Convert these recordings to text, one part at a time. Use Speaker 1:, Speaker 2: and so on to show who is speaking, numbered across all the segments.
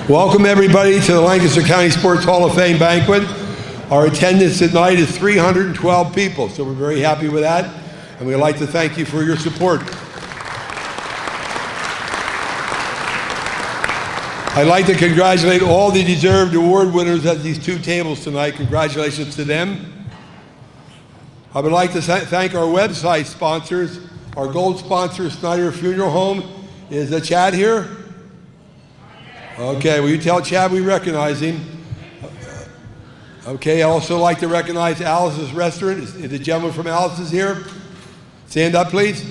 Speaker 1: Welcome everybody to the Lancaster County Sports Hall of Fame banquet. Our attendance tonight is 312 people, so we're very happy with that, and we'd like to thank you for your support. I'd like to congratulate all the deserved award winners at these two tables tonight. Congratulations to them. I would like to thank our website sponsors. Our gold sponsor, Snyder Funeral Home. Is Chad here? Okay, will you tell Chad we recognize him? Okay, I also like to recognize Alice's Restaurant. Is the gentleman from Alice's here? Stand up, please.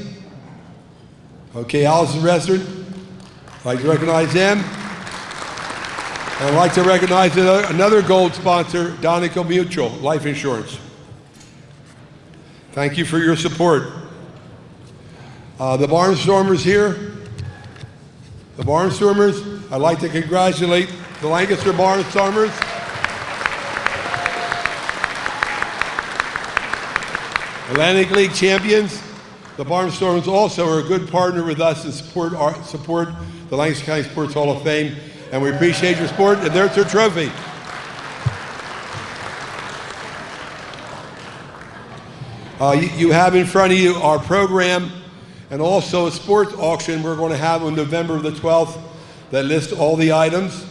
Speaker 1: Okay, Alice's Restaurant. I'd like to recognize them. And I'd like to recognize another gold sponsor, Donegal Mutual Life Insurance. Thank you for your support. The Barnstormers here. The Barnstormers, I'd like to congratulate the Lancaster Barnstormers. Atlantic League champions. The Barnstormers also are a good partner with us and support the Lancaster County Sports Hall of Fame, and we appreciate your support, and there's their trophy. You have in front of you our program and also a sports auction we're going to have on November the 12th that lists all the items.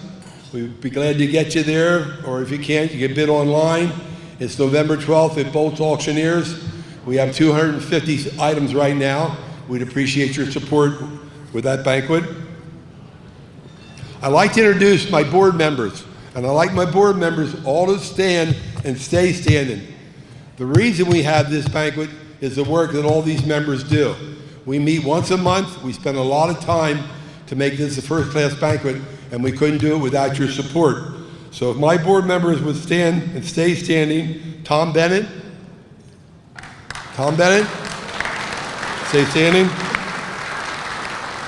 Speaker 1: We'd be glad to get you there, or if you can't, you can bid online. It's November 12th at Bolts Auctioneers. We have 250 items right now. We'd appreciate your support with that banquet. I'd like to introduce my board members, and I'd like my board members all to stand and stay standing. The reason we have this banquet is the work that all these members do. We meet once a month. We spend a lot of time to make this a first-class banquet, and we couldn't do it without your support. So if my board members would stand and stay standing, Tom Bennett. Tom Bennett, stay standing.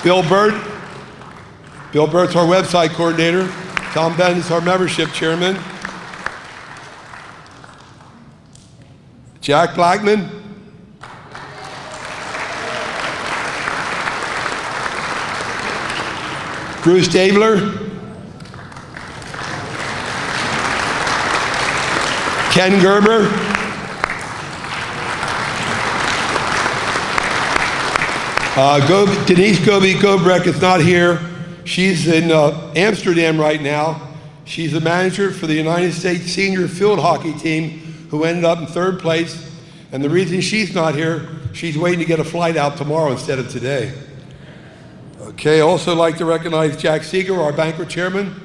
Speaker 1: Bill Burt. Bill Burt's our website coordinator. Tom Bennett is our membership chairman. Jack Blackman. Bruce Davler. Ken Gerber. Denise Goby-Gobrecht is not here. She's in Amsterdam right now. She's the manager for the United States senior field hockey team who ended up in third place. And the reason she's not here, she's waiting to get a flight out tomorrow instead of today. Okay, also like to recognize Jack Seeger, our banquet chairman.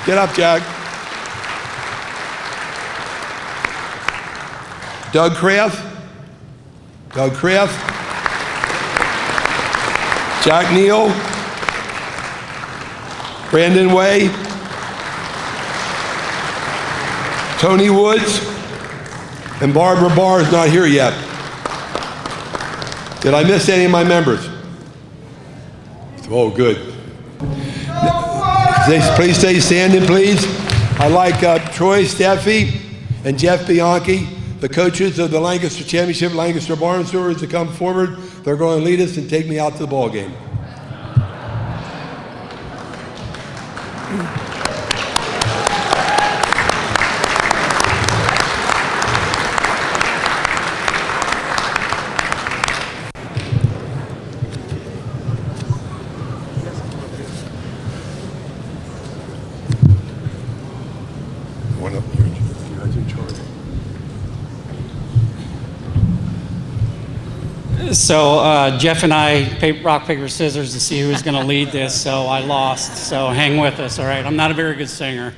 Speaker 1: Get up, Jack. Doug Kraft. Doug Kraft. Jack Neal. Brandon Way. Tony Woods. And Barbara Barr is not here yet. Did I miss any of my members? Oh, good. Please stay standing, please. I'd like Troy Steffi and Jeff Bianchi, the coaches of the Lancaster Championship, Lancaster Barnstormers, to come forward. They're going to lead us and take me out to the ball game.
Speaker 2: So Jeff and I, rock, paper, scissors to see who was going to lead this, so I lost. So hang with us, all right? I'm not a very good singer.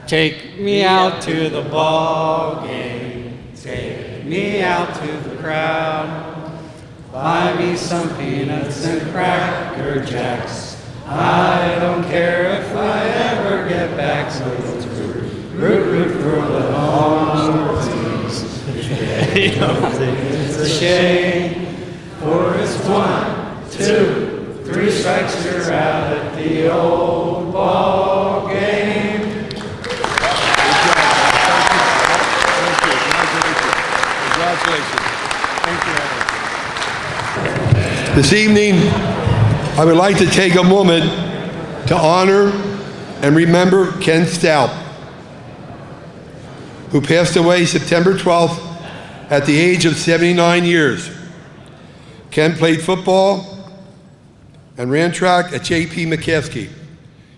Speaker 2: Take me out to the ball game. Take me out to the crowd. Buy me some peanuts and Cracker Jacks. I don't care if I ever get back. So let's root for the home teams. It's a shame, for it's 1, 2, 3 strikes, you're out at the old ball game.
Speaker 1: Congratulations. Thank you. This evening, I would like to take a moment to honor and remember Ken Stout, who passed away September 12th at the age of 79 years. Ken played football and ran track at J.P. McCaskey.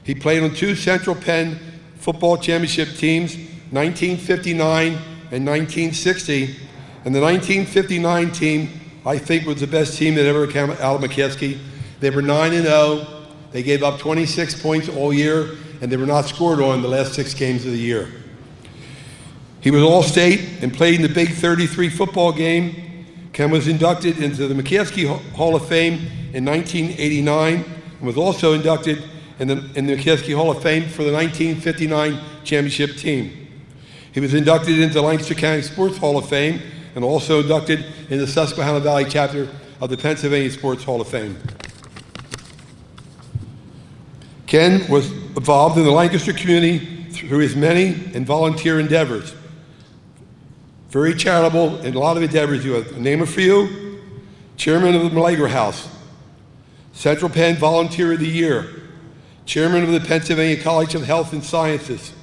Speaker 1: He played on 2 Central Penn football championship teams, 1959 and 1960. And the 1959 team, I think, was the best team that ever came out of McCaskey. They were 9-0. They gave up 26 points all year, and they were not scored on the last 6 games of the year. He was All-State and played in the Big 33 football game. Ken was inducted into the McCaskey Hall of Fame in 1989 and was also inducted in the McCaskey Hall of Fame for the 1959 championship team. He was inducted into the Lancaster County Sports Hall of Fame and also inducted in the Susquehanna Valley chapter of the Pennsylvania Sports Hall of Fame. Ken was involved in the Lancaster community through his many and volunteer endeavors. Very charitable in a lot of endeavors. You have, name a few: chairman of the Malagra House, Central Penn Volunteer of the Year, chairman of the Pennsylvania College of Health and Sciences,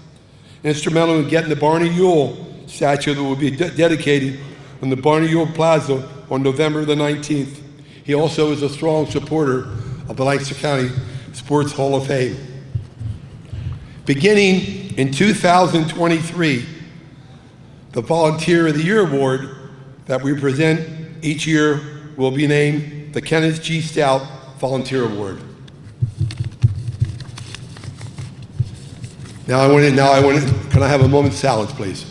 Speaker 1: instrumental in getting the Barney Ewell statue that will be dedicated on the Barney Ewell Plaza on November the 19th. He also is a strong supporter of the Lancaster County Sports Hall of Fame. Beginning in 2023, the Volunteer of the Year Award that we present each year will be named the Kenneth G. Stout Volunteer Award. Now I want to, can I have a moment's silence, please?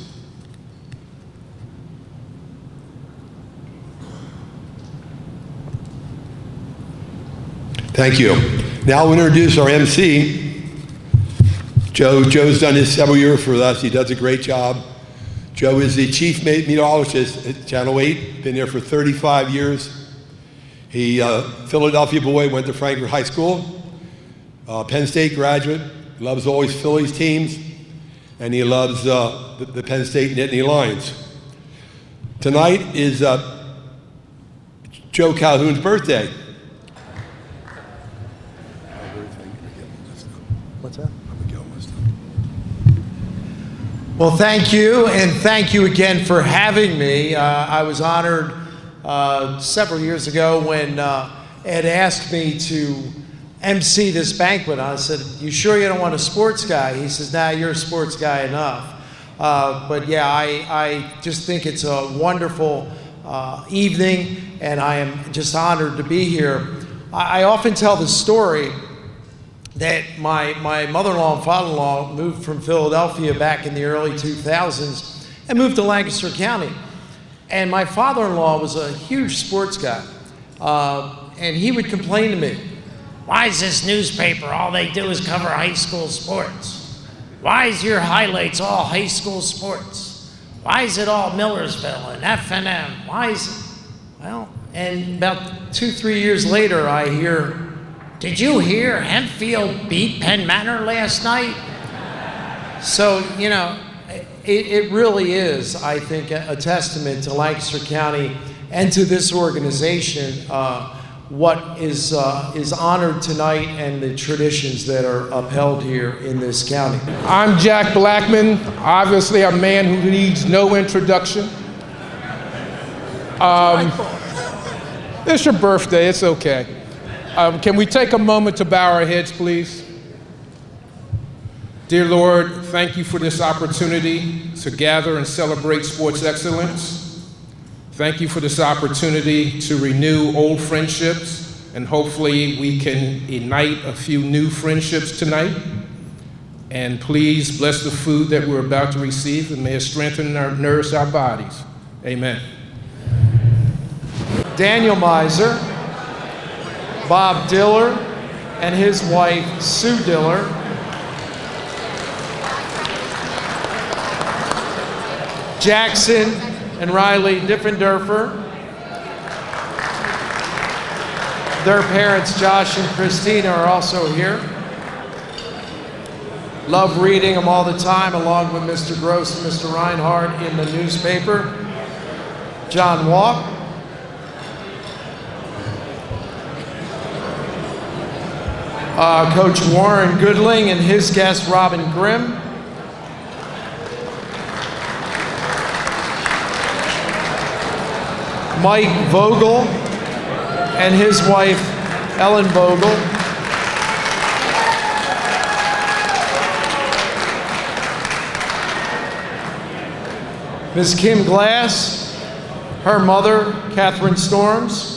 Speaker 1: Thank you. Now I'll introduce our MC. Joe's done this several years for us. He does a great job. Joe is the chief meteorologist at Channel 8, been there for 35 years. He, Philadelphia boy, went to Warwick High School, Penn State graduate, loves always Phillies teams, and he loves the Penn State Nittany Lions. Tonight is Joe Calhoun's birthday.
Speaker 3: What's that? Well, thank you, and thank you again for having me. I was honored several years ago when Ed asked me to MC this banquet. I said, "You sure you don't want a sports guy?" He says, "Nah, you're a sports guy enough." But yeah, I just think it's a wonderful evening, and I am just honored to be here. I often tell the story that my mother-in-law and father-in-law moved from Philadelphia back in the early 2000s and moved to Lancaster County. And my father-in-law was a huge sports guy. And he would complain to me, "Why is this newspaper, all they do is cover high school sports? Why is your highlights all high school sports? Why is it all Millersville and F&M? Why is it?" Well, and about 2-3 years later, I hear, "Did you hear Hempfield beat Penn Manor last night?" So, you know, it really is, I think, a testament to Lancaster County and to this organization, what is honored tonight and the traditions that are upheld here in this county.
Speaker 4: I'm Jack Blackman, obviously a man who needs no introduction. It's your birthday, it's okay. Can we take a moment to bow our heads, please? Dear Lord, thank you for this opportunity to gather and celebrate sports excellence. Thank you for this opportunity to renew old friendships, and hopefully we can ignite a few new friendships tonight. And please bless the food that we're about to receive, and may it strengthen and nourish our bodies. Amen.
Speaker 3: Daniel Miser, Bob Diller, and his wife, Sue Diller. Jackson and Rylee Diffenderfer. Their parents, Josh and Christina, are also here. Love reading them all the time, along with Mr. Gross and Mr. Reinhardt in the newspaper. John Walk. Coach Warren Goodling and his guest, Robin Grimm. Mike Vogel and his wife, Ellen Vogel. Ms. Kim Glass, her mother, Catherine Storms.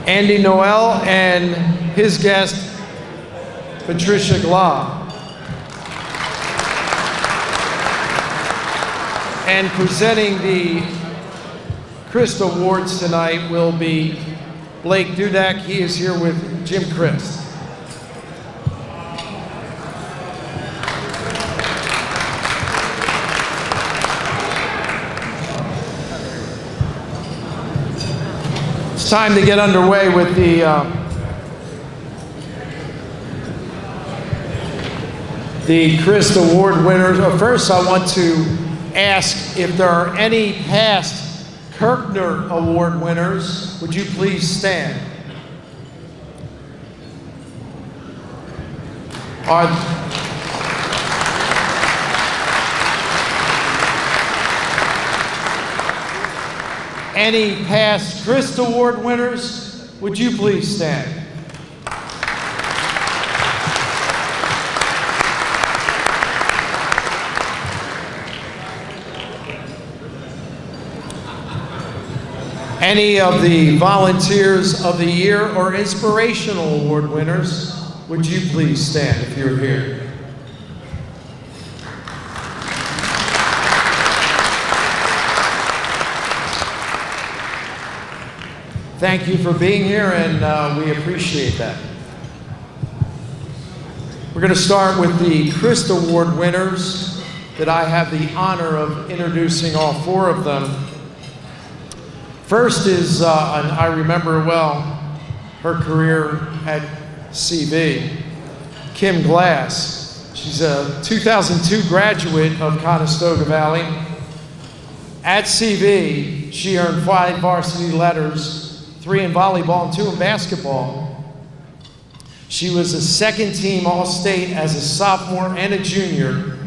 Speaker 3: Andy Noel and his guest, Patricia Glah. And presenting the Chryst Awards tonight will be Blake Dudak. He is here with Jim Chryst. It's time to get underway with the Chryst Award winners. First, I want to ask if there are any past Kirkner Award winners. Would you please stand? Are any past Chryst Award winners? Would you please stand? Any of the Volunteers of the Year or Inspirational Award winners, would you please stand if you're here? Thank you for being here, and we appreciate that. We're going to start with the Chryst Award winners that I have the honor of introducing all four of them. First is, and I remember well her career at CV, Kim Glass. She's a 2002 graduate of Conestoga Valley. At CV, she earned 5 varsity letters, 3 in volleyball and 2 in basketball. She was a second-team All-State as a sophomore and a junior.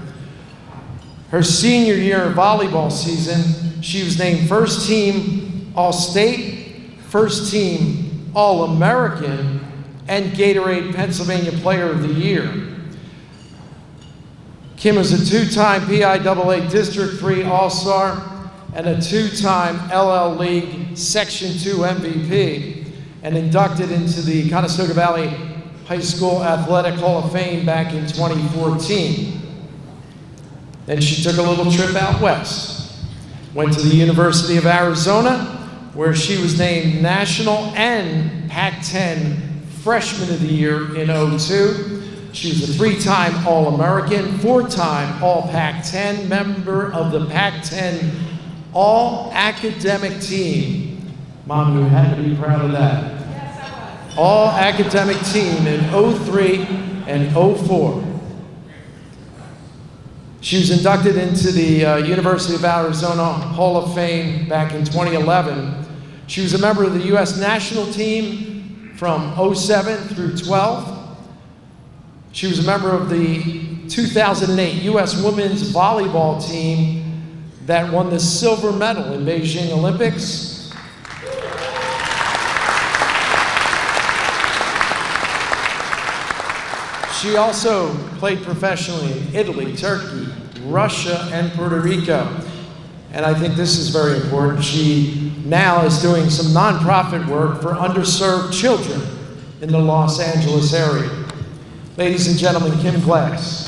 Speaker 3: Her senior year of volleyball season, she was named first-team All-State, first-team All-American, and Gatorade Pennsylvania Player of the Year. Kim is a 2-time PIAA District 3 All-Star and a 2-time LL League Section 2 MVP, and inducted into the Conestoga Valley High School Athletic Hall of Fame back in 2014. Then she took a little trip out west, went to the University of Arizona, where she was named National and Pac-10 Freshman of the Year in '02. She was a 3-time All-American, 4-time All-Pac-10, member of the Pac-10 All-Academic Team. Mom, you had to be proud of that. Yes, I was. All-Academic Team in '03 and '04. She was inducted into the University of Arizona Hall of Fame back in 2011. She was a member of the U.S. national team from '07 through '12. She was a member of the 2008 U.S. women's volleyball team that won the silver medal in Beijing Olympics. She also played professionally in Italy, Turkey, Russia, and Puerto Rico. And I think this is very important. She now is doing some nonprofit work for underserved children in the Los Angeles area. Ladies and gentlemen, Kim Glass.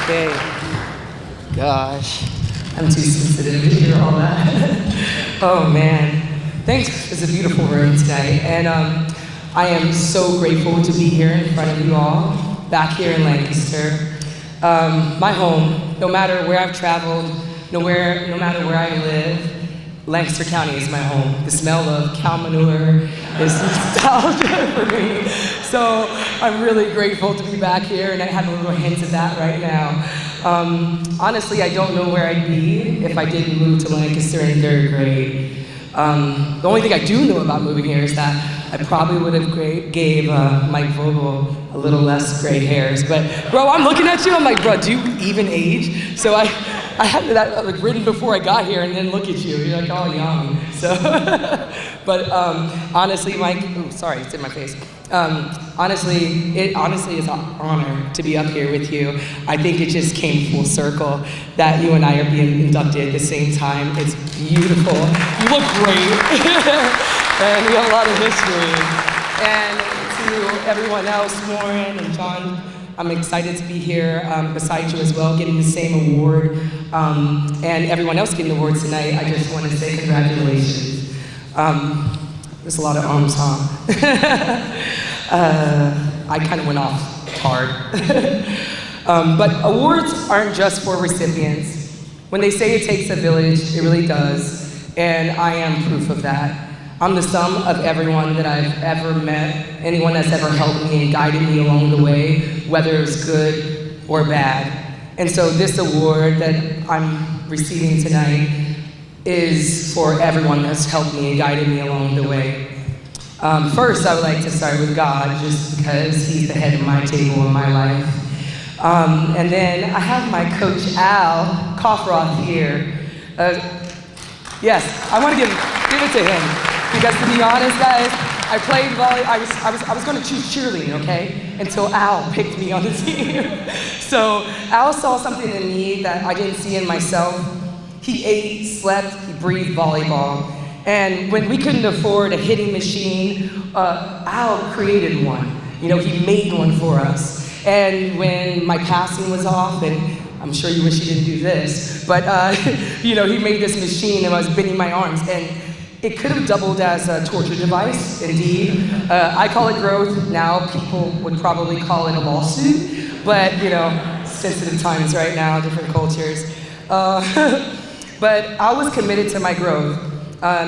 Speaker 5: Okay. Gosh, I'm too sensitive to hear all that. Oh man. Thanks. It's a beautiful room tonight. And I am so grateful to be here in front of you all, back here in Lancaster. My home, no matter where I've traveled, no matter where I live, Lancaster County is my home. The smell of cow manure is nostalgia for me. So I'm really grateful to be back here, and I have a little hint of that right now. Honestly, I don't know where I'd be if I didn't move to Lancaster in 3rd grade. The only thing I do know about moving here is that I probably would have gave Mike Vogel a little less gray hairs. But bro, I'm looking at you, I'm like, bro, do you even age? So I had that like written before I got here, and then look at you, you're like all young. So, but honestly, Mike, ooh, sorry, it's in my face. Honestly, it honestly is an honor to be up here with you. I think it just came full circle that you and I are being inducted at the same time. It's beautiful. You look great. And we have a lot of history. And to everyone else, Warren and John, I'm excited to be here beside you as well, getting the same award. And everyone else getting awards tonight, I just want to say congratulations. There's a lot of arms, huh? I kind of went off hard. But awards aren't just for recipients. When they say it takes a village, it really does. And I am proof of that. I'm the sum of everyone that I've ever met, anyone that's ever helped me and guided me along the way, whether it's good or bad. And so this award that I'm receiving tonight is for everyone that's helped me and guided me along the way. First, I would like to start with God, just because He's the head of my table in my life. And then I have my coach, Al Kaufroth, here. Yes, I want to give it to him. Because to be honest, guys, I played volleyball. I was going to choose cheerleading, okay? Until Al picked me on the team. So Al saw something in me that I didn't see in myself. He ate, slept, he breathed volleyball. And when we couldn't afford a hitting machine, Al created one. You know, he made one for us. And when my passing was off, and I'm sure you wish you didn't do this, but you know, he made this machine and I was bending my arms. And it could have doubled as a torture device, indeed. I call it growth. Now people would probably call it a lawsuit, but you know, sensitive times right now, different cultures. But I was committed to my growth.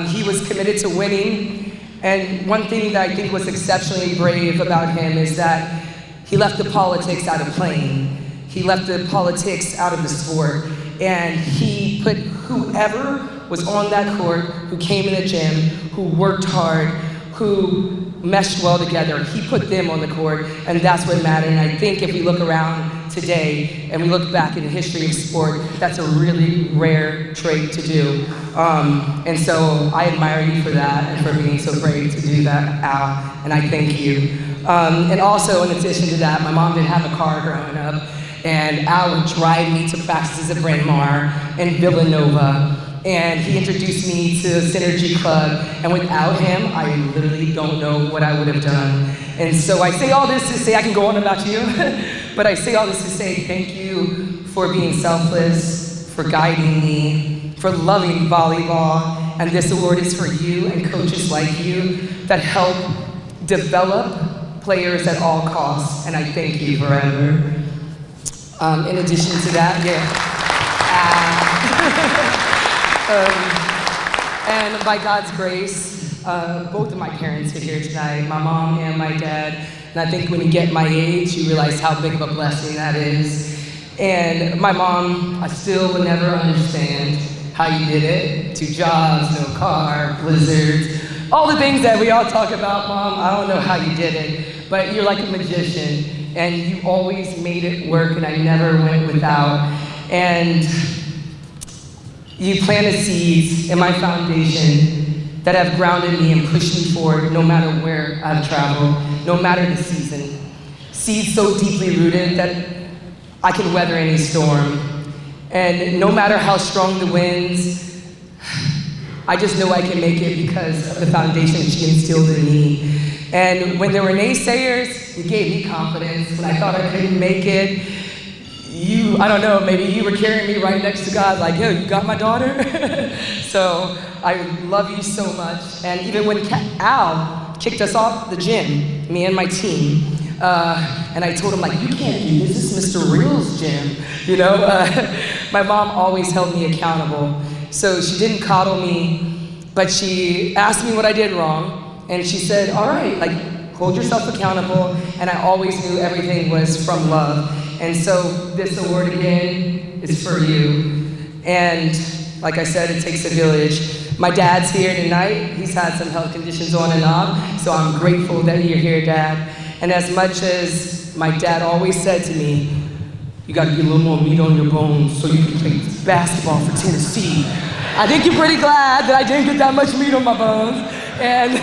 Speaker 5: He was committed to winning, and one thing that I think was exceptionally brave about him is that he left the politics out of playing. He left the politics out of the sport, and he put whoever was on that court, who came in the gym, who worked hard, who meshed well together, he put them on the court, and that's what mattered. And I think if we look around today and we look back in the history of sport, that's a really rare trait to do. And so I admire you for that and for being so brave to do that, Al, and I thank you. And also, in addition to that, my mom didn't have a car growing up, and Al would drive me to practices at Bryn Mawr and Villanova. And he introduced me to Synergy Club, and without him, I literally don't know what I would have done. And so I say all this to say, I can go on about you, but I say all this to say thank you for being selfless, for guiding me, for loving volleyball, and this award is for you and coaches like you that help develop players at all costs, and I thank you forever. In addition to that, and by God's grace, both of my parents are here tonight, my mom and my dad. And I think when you get my age, you realize how big of a blessing that is. And my mom, I still will never understand how you did it. 2 jobs, no car, blizzards, all the things that we all talk about, Mom. I don't know how you did it, but you're like a magician. And you always made it work, and I never went without. And you planted seeds in my foundation that have grounded me and pushed me forward no matter where I've traveled, no matter the season. Seeds so deeply rooted that I can weather any storm. And no matter how strong the winds, I just know I can make it because of the foundation she instilled in me. And when there were naysayers, you gave me confidence. When I thought I couldn't make it, I don't know, maybe you were carrying me right next to God, like, yo, you got my daughter? So I love you so much. And even when Al kicked us off the gym, me and my team, and I told him, like, you can't do this, this is Mr. Real's gym, you know? My mom always held me accountable. So she didn't coddle me, But she asked me what I did wrong, and she said, all right, like, hold yourself accountable, and I always knew everything was from love. And so this award again is for you. And like I said, it takes a village. My dad's here tonight. He's had some health conditions on and off, so I'm grateful that you're here, Dad. And as much as my dad always said to me, you gotta get a little more meat on your bones so you can play basketball for Tennessee. I think you're pretty glad that I didn't get that much meat on my bones, and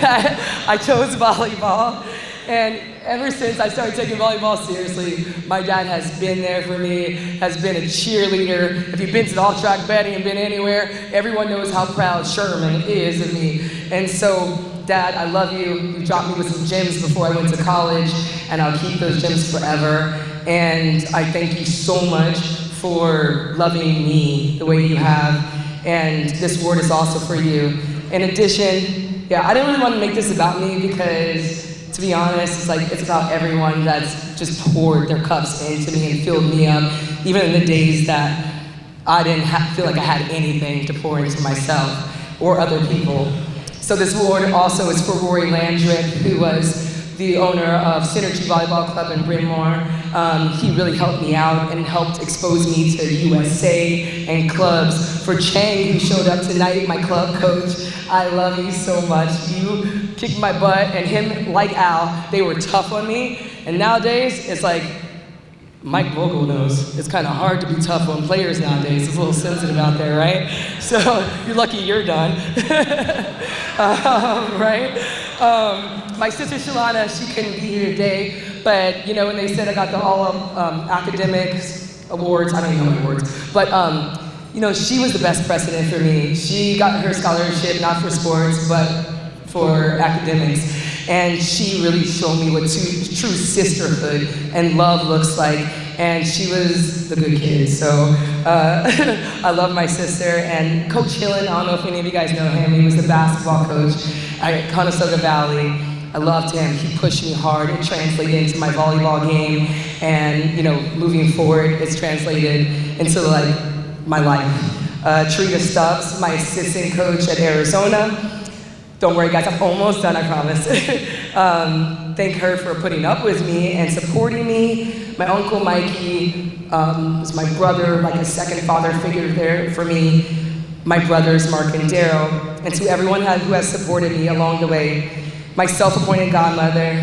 Speaker 5: I chose volleyball. And ever since I started taking volleyball seriously, my dad has been there for me, has been a cheerleader. If you've been to the all-track betting and been anywhere, everyone knows how proud Sherman is of me. And so, Dad, I love you. You dropped me with some gems before I went to college, and I'll keep those gems forever. And I thank you so much for loving me the way you have. And this award is also for you. In addition, I didn't really want to make this about me because, to be honest, it's about everyone that's just poured their cups into me and filled me up, even in the days that I didn't feel like I had anything to pour into myself or other people. So this award also is for Rory Landrick, who was the owner of Synergy Volleyball Club in Bryn Mawr. He really helped me out and helped expose me to USA and clubs. For Chang, who showed up tonight, my club coach, I love you so much. You kicked my butt, and him, like Al, they were tough on me. And nowadays, it's like, Mike Vogel knows. It's kind of hard to be tough on players nowadays. It's a little sensitive out there, right? So you're lucky you're done, right? My sister Shalana, she couldn't be here today, but when they said I got the all academics awards, I don't even know awards, but she was the best precedent for me. She got her scholarship not for sports, but for academics. And she really showed me what true sisterhood and love looks like. And she was the good kid. So I love my sister. And Coach Hillen, I don't know if any of you guys know him. He was the basketball coach at Conestoga Valley. I loved him. He pushed me hard. It translated into my volleyball game. And moving forward, it's translated into my life. Trita Stubbs, my assistant coach at Arizona. Don't worry, guys, I'm almost done, I promise. Thank her for putting up with me and supporting me. My uncle Mikey was my brother, like a second father figure there for me. My brothers, Mark and Daryl, and to everyone who has supported me along the way. My self-appointed godmother,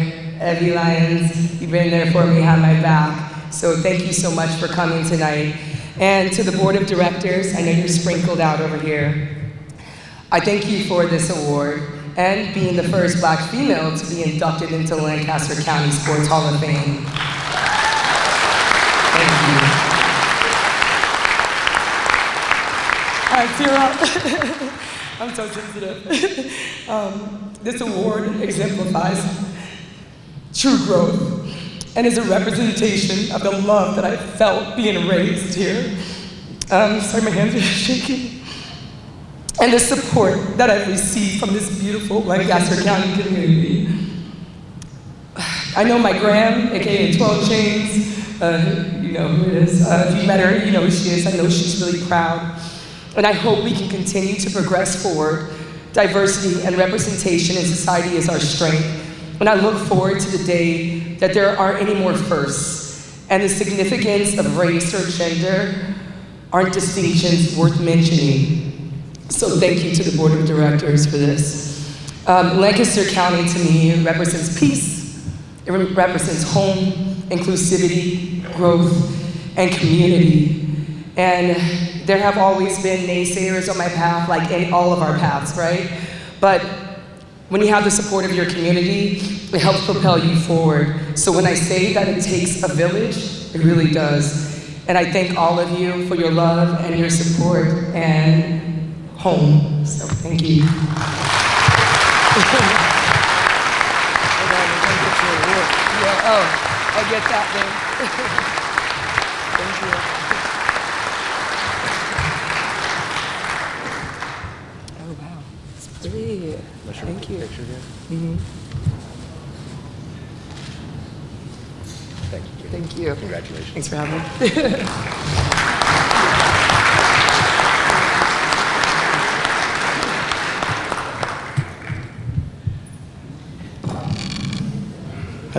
Speaker 5: Evie Lyons, you've been there for me, had my back. So thank you so much for coming tonight. And to the board of directors, I know you're sprinkled out over here. I thank you for this award and being the first Black female to be inducted into the Lancaster County Sports Hall of Fame. Thank you. All right, tear up. I'm so sensitive. This award exemplifies true growth and is a representation of the love that I felt being raised here. Sorry, my hands are shaking. And the support that I've received from this beautiful Lancaster County community. I know my Gram, AKA 12 Chains, you know who it is. If you met her, you know who she is. I know she's really proud. And I hope we can continue to progress forward. Diversity and representation in society is our strength. And I look forward to the day that there aren't any more firsts. And the significance of race or gender aren't distinctions worth mentioning. So thank you to the board of directors for this. Lancaster County to me represents peace. It represents home, inclusivity, growth, and community. And there have always been naysayers on my path, like in all of our paths, right? But when you have the support of your community, it helps propel you forward. So when I say that it takes a village, it really does. And I thank all of you for your love and your support and home. So thank you. I'll get that then. Thank you. Oh wow, it's pretty. Thank you. Mm-hmm. Thank you. Congratulations. Thanks for having me.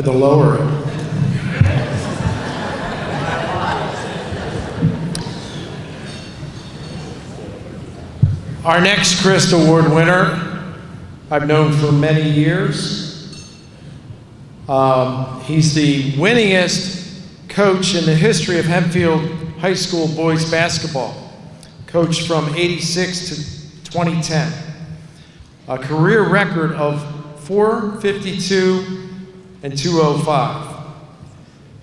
Speaker 3: Had to lower it. Our next Chryst Award winner, I've known for many years. He's the winningest coach in the history of Hempfield High School boys basketball. Coached from '86 to 2010. A career record of 452 and 205.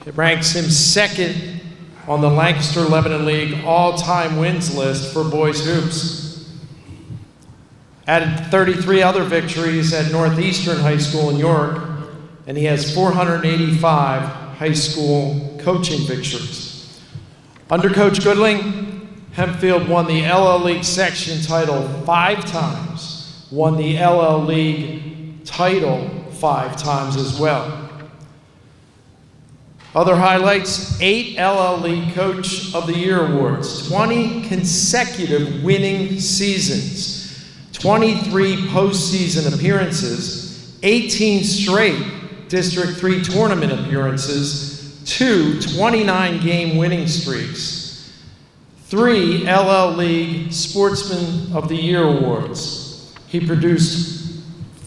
Speaker 3: It ranks him second on the Lancaster Lebanon League all-time wins list for boys hoops. Added 33 other victories at Northeastern High School in York, and he has 485 high school coaching victories. Under Coach Goodling, Hempfield won the LL League section title 5 times, won the LL League title 5 times as well. Other highlights, 8 LL League Coach of the Year awards, 20 consecutive winning seasons, 23 postseason appearances, 18 straight District 3 tournament appearances, 2 29-game winning streaks, 3 LL League Sportsman of the Year awards. He produced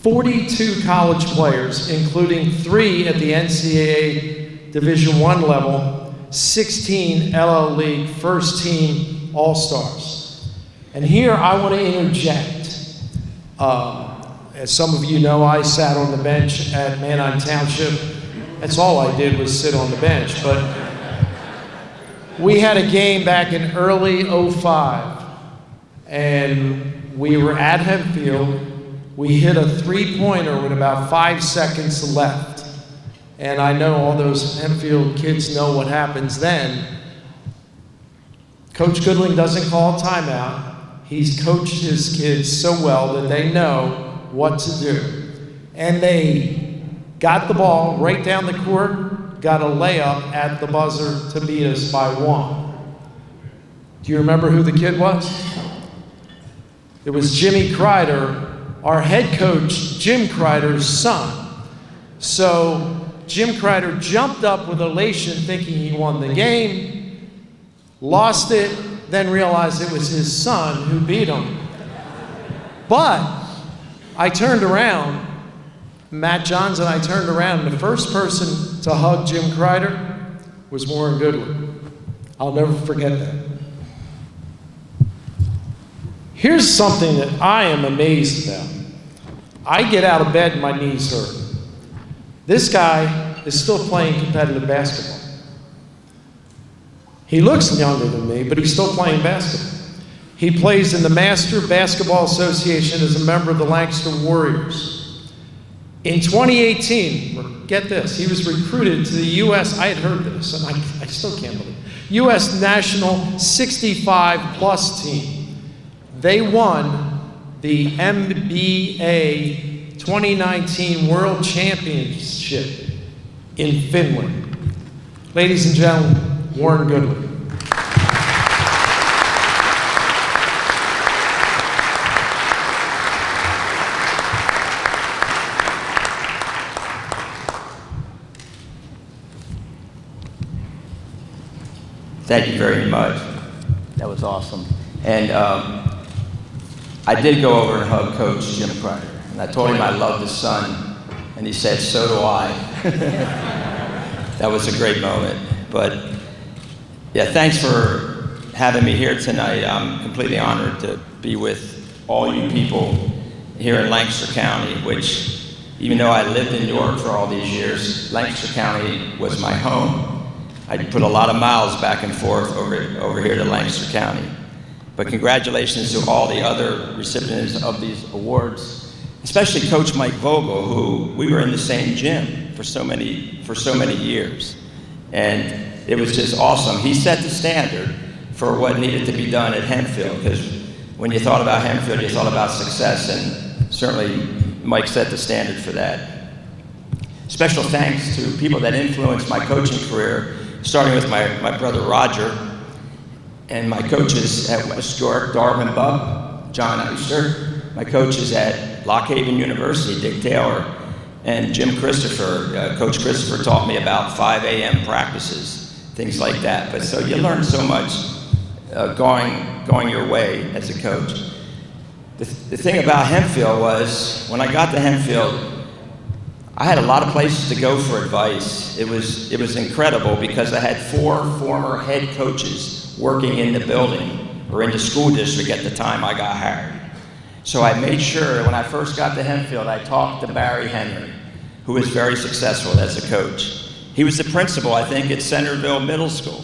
Speaker 3: 42 college players, including 3 at the NCAA Division I level, 16 LL League first team All-Stars. And here I want to interject. As some of you know, I sat on the bench at Manheim Township. That's all I did was sit on the bench. But we had a game back in early '05, and we were at Hempfield. We hit a three-pointer with about 5 seconds left. And I know all those Hempfield kids know what happens then. Coach Goodling doesn't call a timeout. He's coached his kids so well that they know what to do. And they got the ball right down the court, got a layup at the buzzer to beat us by 1. Do you remember who the kid was? It was Jimmy Kreider, our head coach, Jim Kreider's son. So Jim Kreider jumped up with elation thinking he won the game, lost it, then realized it was his son who beat him. But I turned around, Matt Johns and I turned around, and the first person to hug Jim Kreider was Warren Goodwin. I'll never forget that. Here's something that I am amazed about. I get out of bed and my knees hurt. This guy is still playing competitive basketball. He looks younger than me, but he's still playing basketball. He plays in the Master Basketball Association as a member of the Lancaster Warriors. In 2018, get this, he was recruited to the U.S., I had heard this, and I still can't believe it, U.S. National 65-plus team. They won the NBA 2019 World Championship in Finland. Ladies and gentlemen, Warren Goodwin.
Speaker 6: Thank you very much. That was awesome. And I did go over and hug Coach Jim Kreider. And I told him I loved his son. And he said, so do I. That was a great moment. But yeah, thanks for having me here tonight. I'm completely honored to be with all you people here in Lancaster County, which, even though I lived in York for all these years, Lancaster County was my home. I put a lot of miles back and forth over here to Lancaster County. But congratulations to all the other recipients of these awards, especially Coach Mike Vogel, who we were in the same gym for so many years. And it was just awesome. He set the standard for what needed to be done at Hempfield, because when you thought about Hempfield, you thought about success, and certainly Mike set the standard for that. Special thanks to people that influenced my coaching career, starting with my brother Roger, and my coaches at West York, Darwin Bubb, John Eister, my coaches at Lock Haven University, Dick Taylor, And Coach Christopher taught me about 5 a.m. practices, things like that. But so you learn so much going your way as a coach. The thing about Hempfield was, when I got to Hempfield, I had a lot of places to go for advice. It was incredible because I had 4 former head coaches working in the building or in the school district at the time I got hired. So I made sure when I first got to Hempfield, I talked to Barry Henry, who was very successful as a coach. He was the principal, I think, at Centerville Middle School.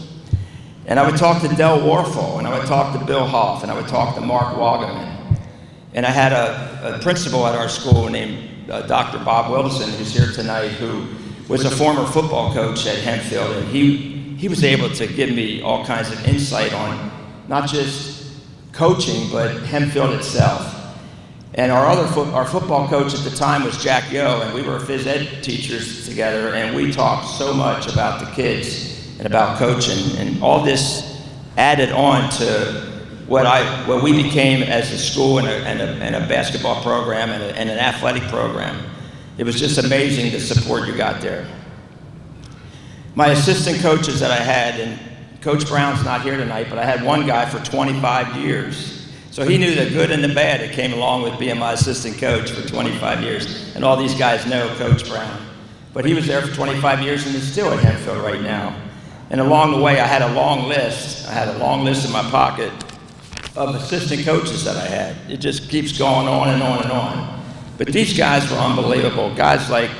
Speaker 6: And I would talk to Del Warfel, and I would talk to Bill Hoff, and I would talk to Mark Wagaman. And I had a principal at our school named Dr. Bob Wilson, who's here tonight, who was a former football coach at Hempfield, and he was able to give me all kinds of insight on not just coaching, but Hempfield itself. And our football coach at the time was Jack Yo, and we were phys ed teachers together, and we talked so much about the kids and about coaching, and all this added on to what we became as a school and a basketball program and an athletic program. It was just amazing the support you got there. My assistant coaches that I had, and Coach Brown's not here tonight, but I had one guy for 25 years. So he knew the good and the bad that came along with being my assistant coach for 25 years. And all these guys know Coach Brown. But he was there for 25 years and is still at Hempfield right now. And along the way, I had a long list. I had a long list in my pocket of assistant coaches that I had. It just keeps going on and on and on. But these guys were unbelievable. Guys like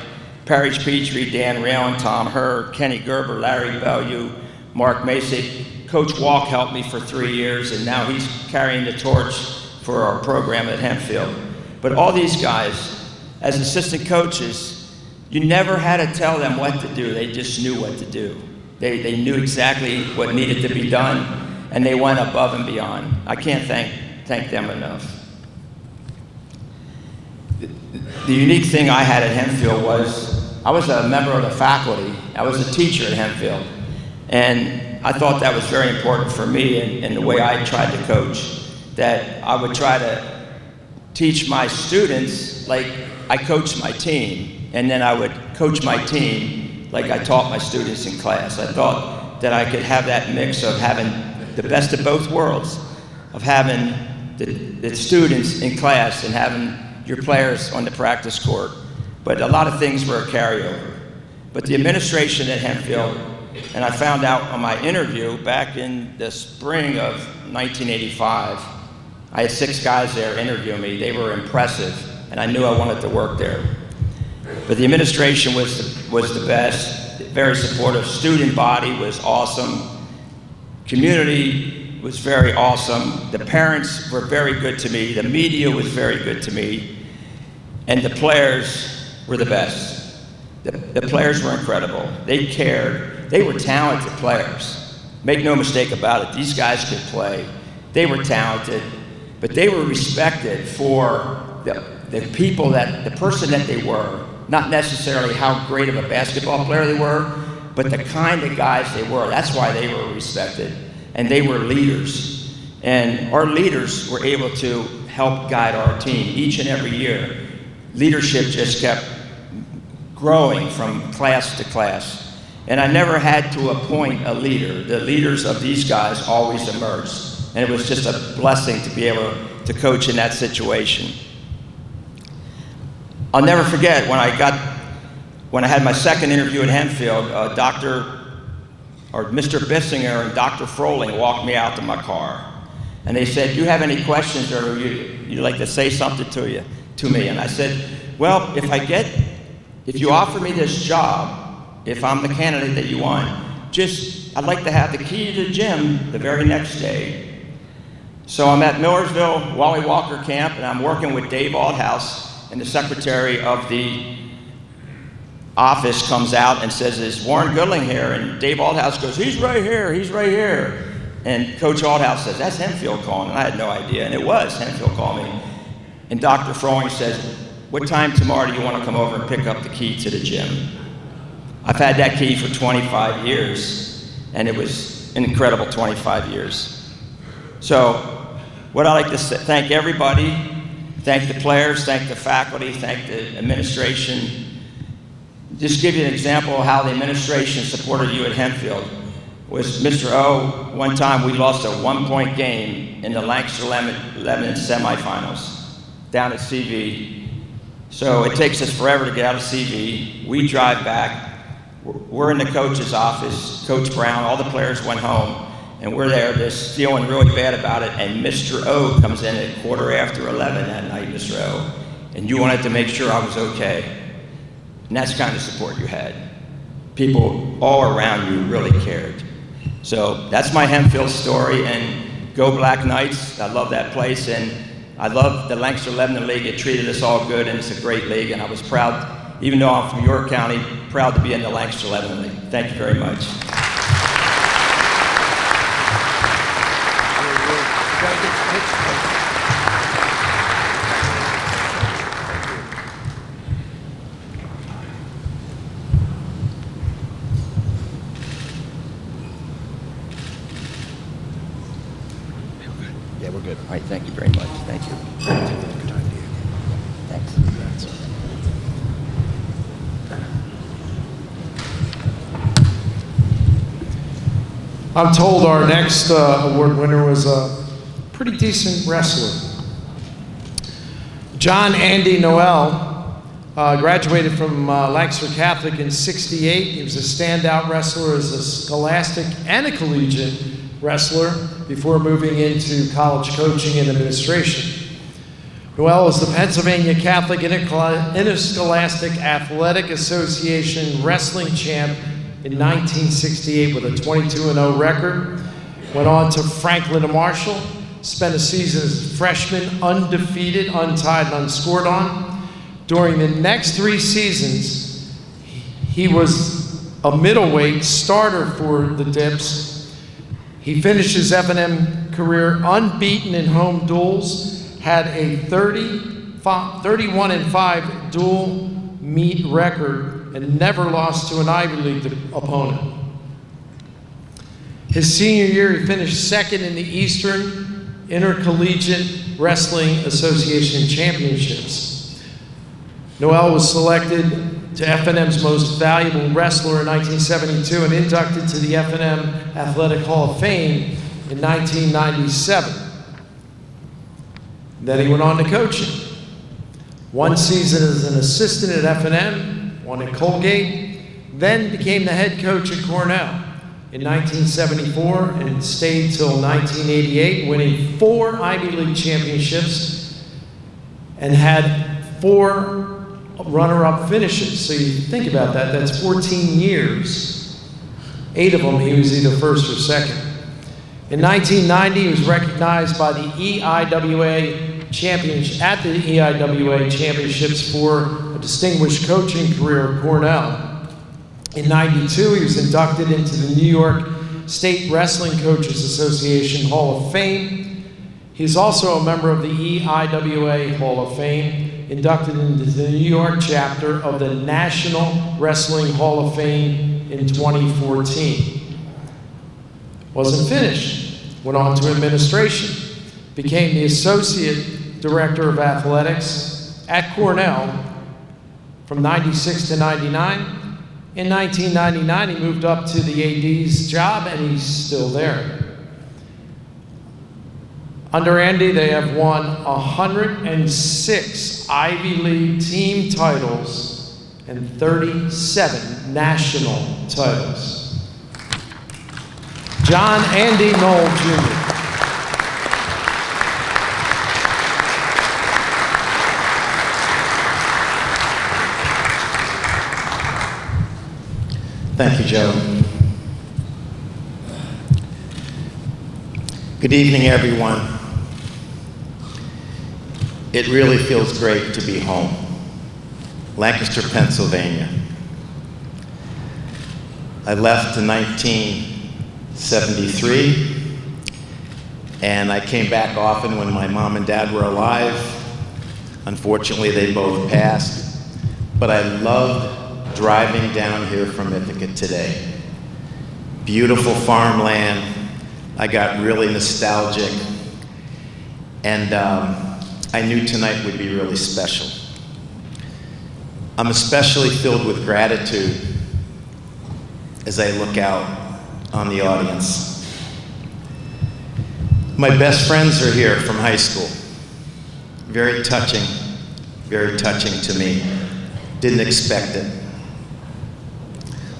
Speaker 6: Parrish Petrie, Dan Rail, Tom Herr, Kenny Gerber, Larry Bellew, Mark Masick. Coach Walk helped me for 3 years, and now he's carrying the torch for our program at Hempfield. But all these guys, as assistant coaches, you never had to tell them what to do. They just knew what to do. They knew exactly what needed to be done, and they went above and beyond. I can't thank them enough. The unique thing I had at Hempfield was I was a member of the faculty. I was a teacher at Hempfield, and I thought that was very important for me in the way I tried to coach, that I would try to teach my students like I coached my team, and then I would coach my team like I taught my students in class. I thought that I could have that mix of having the best of both worlds, of having the students in class and having your players on the practice court. But a lot of things were a carryover. But the administration at Hempfield, and I found out on my interview back in the spring of 1985, I had 6 guys there interviewing me. They were impressive, and I knew I wanted to work there. But the administration was the best, very supportive. Student body was awesome. Community was very awesome. The parents were very good to me. The media was very good to me. And the players were the best. The players were incredible. They cared. They were talented players. Make no mistake about it. These guys could play. They were talented, but they were respected for the people the person that they were, not necessarily how great of a basketball player they were, but the kind of guys they were. That's why they were respected, and they were leaders. And our leaders were able to help guide our team each and every year. Leadership just kept growing from class to class. And I never had to appoint a leader. The leaders of these guys always emerged. And it was just a blessing to be able to coach in that situation. I'll never forget when I had my second interview at Hempfield, Mr. Bissinger and Dr. Froling walked me out to my car. And they said, "Do you have any questions or you'd like to say something to me?" And I said, "Well, if you offer me this job, if I'm the candidate that you want, I'd like to have the key to the gym the very next day." So I'm at Millersville Wally Walker Camp, and I'm working with Dave Althouse, and the secretary of the office comes out and says, "Is Warren Goodling here?" And Dave Althouse goes, "He's right here, he's right here." And Coach Althouse says, "That's Hempfield calling." And I had no idea, and it was Hempfield calling me. And Dr. Froling says, "What time tomorrow do you want to come over and pick up the key to the gym?" I've had that key for 25 years, and it was an incredible 25 years. So what I'd like to thank everybody, thank the players, thank the faculty, thank the administration just give you an example of how the administration supported you at Hempfield. Was Mr. O, one time we lost a 1-point game in the Lancaster Lebanon semifinals down at CV. So it takes us forever to get out of CV. We drive back. We're in the coach's office, Coach Brown, all the players went home, and we're there just feeling really bad about it, and Mr. O comes in at 11:15 that night, Mr. O, and you wanted to make sure I was okay. And that's the kind of support you had. People all around you really cared. So that's my Hempfield story, and go Black Knights. I love that place, and I love the Lancaster Lebanon League. It treated us all good, and it's a great league, and I was proud, even though I'm from York County, proud to be in the Lancaster Lebanon League. Thank you very much.
Speaker 7: Yeah, we're good.
Speaker 6: All right, thank you very much. Thank you. Thanks.
Speaker 3: I'm told our next award winner was a pretty decent wrestler. John Andy Noel graduated from Lancaster Catholic in '68. He was a standout wrestler as a scholastic and a collegiate wrestler before moving into college coaching and administration. Noel was the Pennsylvania Catholic Interscholastic Athletic Association wrestling champ in 1968 with a 22-0 record. Went on to Franklin and Marshall, spent a season as a freshman, undefeated, untied, and unscored on. During the next 3 seasons, he was a middleweight starter for the Dips. He finished his F&M career unbeaten in home duels, had a 31-5 dual meet record, and never lost to an Ivy League opponent. His senior year, he finished second in the Eastern Intercollegiate Wrestling Association Championships. Noel was selected to F&M's Most Valuable Wrestler in 1972 and inducted to the F&M Athletic Hall of Fame in 1997. Then he went on to coaching. 1 season as an assistant at F&M, 1 at Colgate, then became the head coach at Cornell in 1974 and stayed till 1988, winning 4 Ivy League championships and had 4 runner-up finishes. So you think about that, that's 14 years. 8 of them he was either first or second. In 1990, he was recognized by the EIWA Championships for a distinguished coaching career at Cornell. In '92, he was inducted into the New York State Wrestling Coaches Association Hall of Fame. He's also a member of the EIWA Hall of Fame, inducted into the New York chapter of the National Wrestling Hall of Fame in 2014. Wasn't finished, went on to administration, became the Associate Director of Athletics at Cornell from '96 to '99. In 1999, he moved up to the AD's job, and he's still there. Under Andy, they have won 106 Ivy League team titles and 37 national titles. John Andy Noel Jr.
Speaker 7: Thank you, Joe. Good evening, everyone. It really feels great to be home. Lancaster, Pennsylvania. I left in 1973, and I came back often when my mom and dad were alive. Unfortunately, they both passed, but I loved driving down here from Ithaca today. Beautiful farmland. I got really nostalgic, and I knew tonight would be really special. I'm especially filled with gratitude as I look out on the audience. My best friends are here from high school. Very touching to me. Didn't expect it.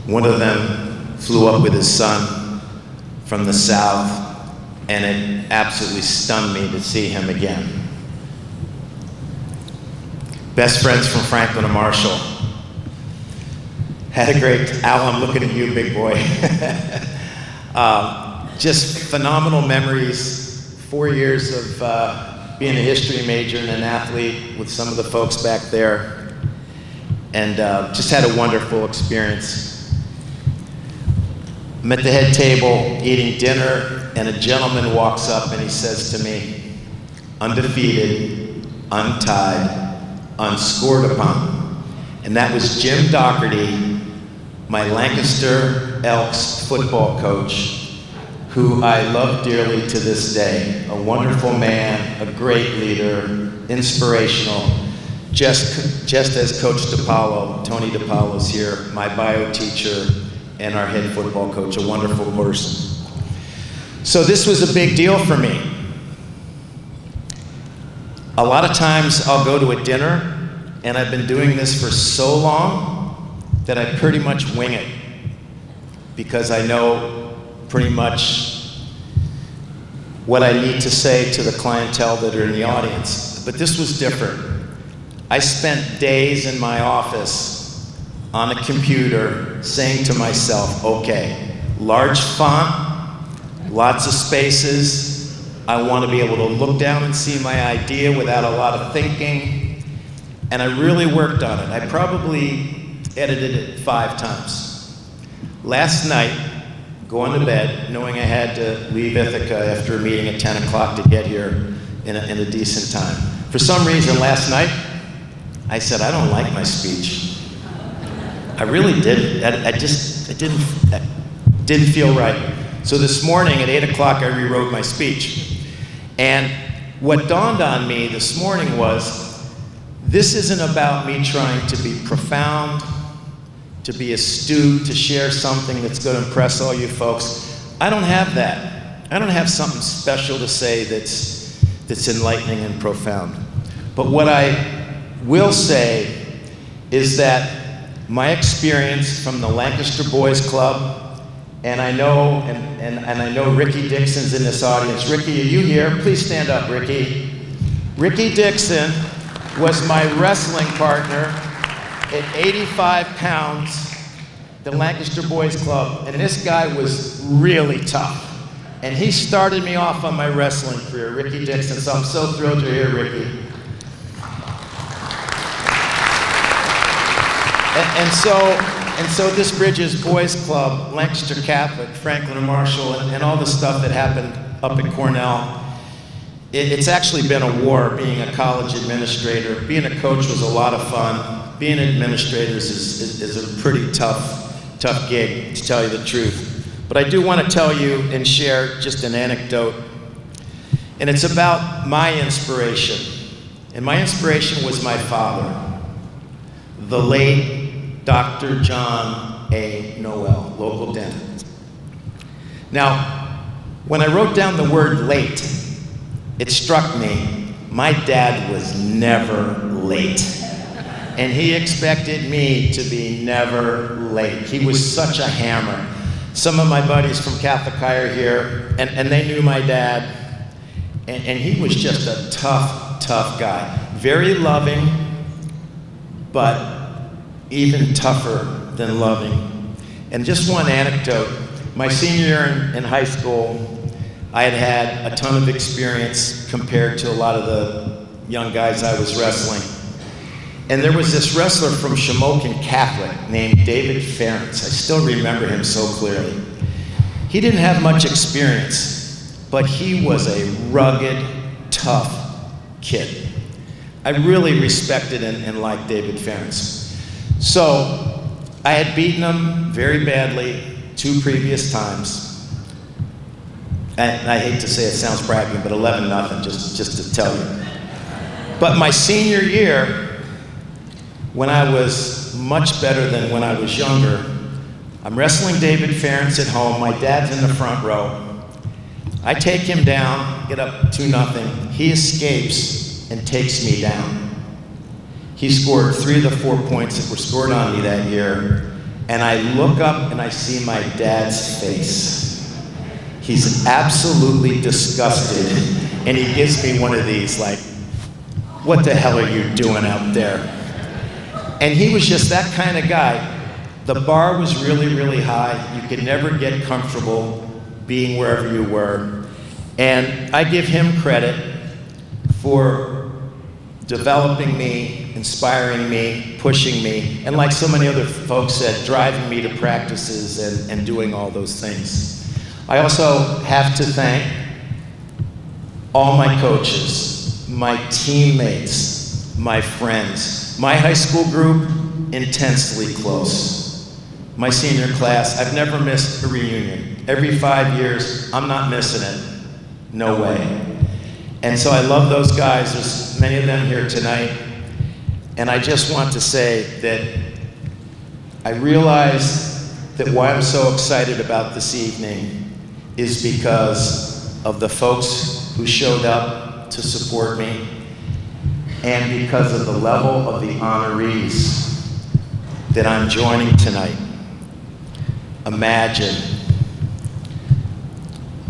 Speaker 7: One of them flew up with his son from the South, and it absolutely stunned me to see him again. Best friends from Franklin and Marshall. Had a great, Al, I'm looking at you, big boy. Just phenomenal memories. 4 years of being a history major and an athlete with some of the folks back there. And just had a wonderful experience. I'm at the head table eating dinner, and a gentleman walks up and he says to me, undefeated, untied, unscored upon. And that was Jim Doherty, my Lancaster Elks football coach, who I love dearly to this day. A wonderful man, a great leader, inspirational. Just as Coach DePaulo, Tony DePaulo's here, my bio teacher and our head football coach, a wonderful person. So this was a big deal for me. A lot of times I'll go to a dinner, and I've been doing this for so long that I pretty much wing it, because I know pretty much what I need to say to the clientele that are in the audience. But this was different. I spent days in my office on a computer saying to myself, okay, large font, lots of spaces. I want to be able to look down and see my idea without a lot of thinking. And I really worked on it. I probably edited it 5 times. Last night, going to bed, knowing I had to leave Ithaca after a meeting at 10 o'clock to get here in a decent time. For some reason, last night, I said, I don't like my speech. I really didn't. It didn't feel right. So this morning at 8 o'clock, I rewrote my speech. And what dawned on me this morning was, this isn't about me trying to be profound, to be astute, to share something that's going to impress all you folks. I don't have that. I don't have something special to say that's enlightening and profound. But what I will say is that my experience from the Lancaster Boys Club, and I know, and I know Ricky Dixon's in this audience. Ricky, are you here? Please stand up, Ricky. Ricky Dixon was my wrestling partner at 85 pounds, the Lancaster Boys Club, and this guy was really tough. And he started me off on my wrestling career, Ricky Dixon, so I'm so thrilled you're here, Ricky. And so this bridges Boys Club, Lancaster Catholic, Franklin and Marshall, and all the stuff that happened up at Cornell. It's actually been a war being a college administrator. Being a coach was a lot of fun. Being an administrator is a pretty tough gig, to tell you the truth. But I do want to tell you and share just an anecdote. And it's about my inspiration. And my inspiration was my father, the late Dr. John A. Noel, local dentist. Now, when I wrote down the word late, it struck me, my dad was never late. And he expected me to be never late. He was such a hammer. Some of my buddies from Catholic High are here, and they knew my dad. And he was just a tough guy. Very loving, but even tougher than loving. And just one anecdote. My senior year in high school, I had a ton of experience compared to a lot of the young guys I was wrestling. And there was this wrestler from Shamokin Catholic named David Ferentz. I still remember him so clearly. He didn't have much experience, but he was a rugged, tough kid. I really respected and liked David Ferentz. So I had beaten him very badly 2 previous times. And I hate to say it sounds bragging, but 11-0, just to tell you. But my senior year when I was much better than when I was younger. I'm wrestling David Ferentz at home. My dad's in the front row. I take him down, get up 2-0. He escapes and takes me down. He scored 3 of the 4 points that were scored on me that year. And I look up and I see my dad's face. He's absolutely disgusted. And he gives me one of these, like, what the hell are you doing out there? And he was just that kind of guy. The bar was really, really high. You could never get comfortable being wherever you were. And I give him credit for developing me, inspiring me, pushing me, and like so many other folks said, driving me to practices and doing all those things. I also have to thank all my coaches, my teammates, my friends, my high school group, intensely close. My senior class, I've never missed a reunion. Every 5 years, I'm not missing it. No way. And so I love those guys. There's many of them here tonight. And I just want to say that I realize that why I'm so excited about this evening is because of the folks who showed up to support me and because of the level of the honorees that I'm joining tonight. Imagine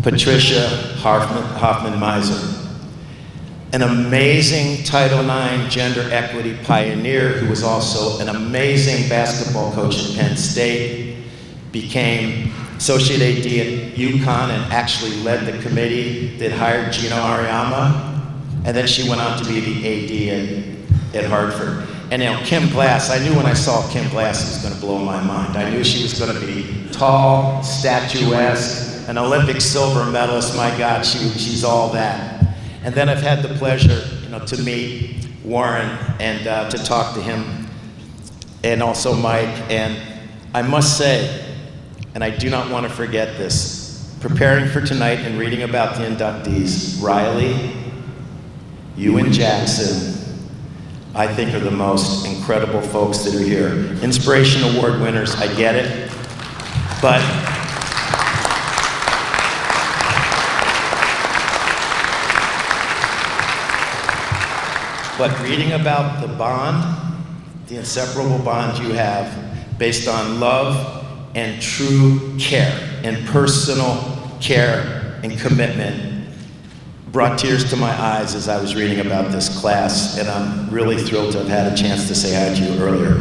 Speaker 7: Patricia Hoffman-Meiser, an amazing Title IX gender equity pioneer who was also an amazing basketball coach at Penn State, became Associate AD at UConn and actually led the committee that hired Gino Auriemma, and then she went on to be the AD at Hartford. And Kim Glass, I knew when I saw Kim Glass it was going to blow my mind. I knew she was going to be tall, statuesque, an Olympic silver medalist. My God, she's all that. And then I've had the pleasure, to meet Warren and to talk to him, and also Mike. And I must say, and I do not want to forget this, preparing for tonight and reading about the inductees, Rylee, you and Jackson, I think are the most incredible folks that are here. Inspiration Award winners, I get it, but reading about the bond, the inseparable bond you have based on love and true care and personal care and commitment brought tears to my eyes as I was reading about this class, and I'm really thrilled to have had a chance to say hi to you earlier.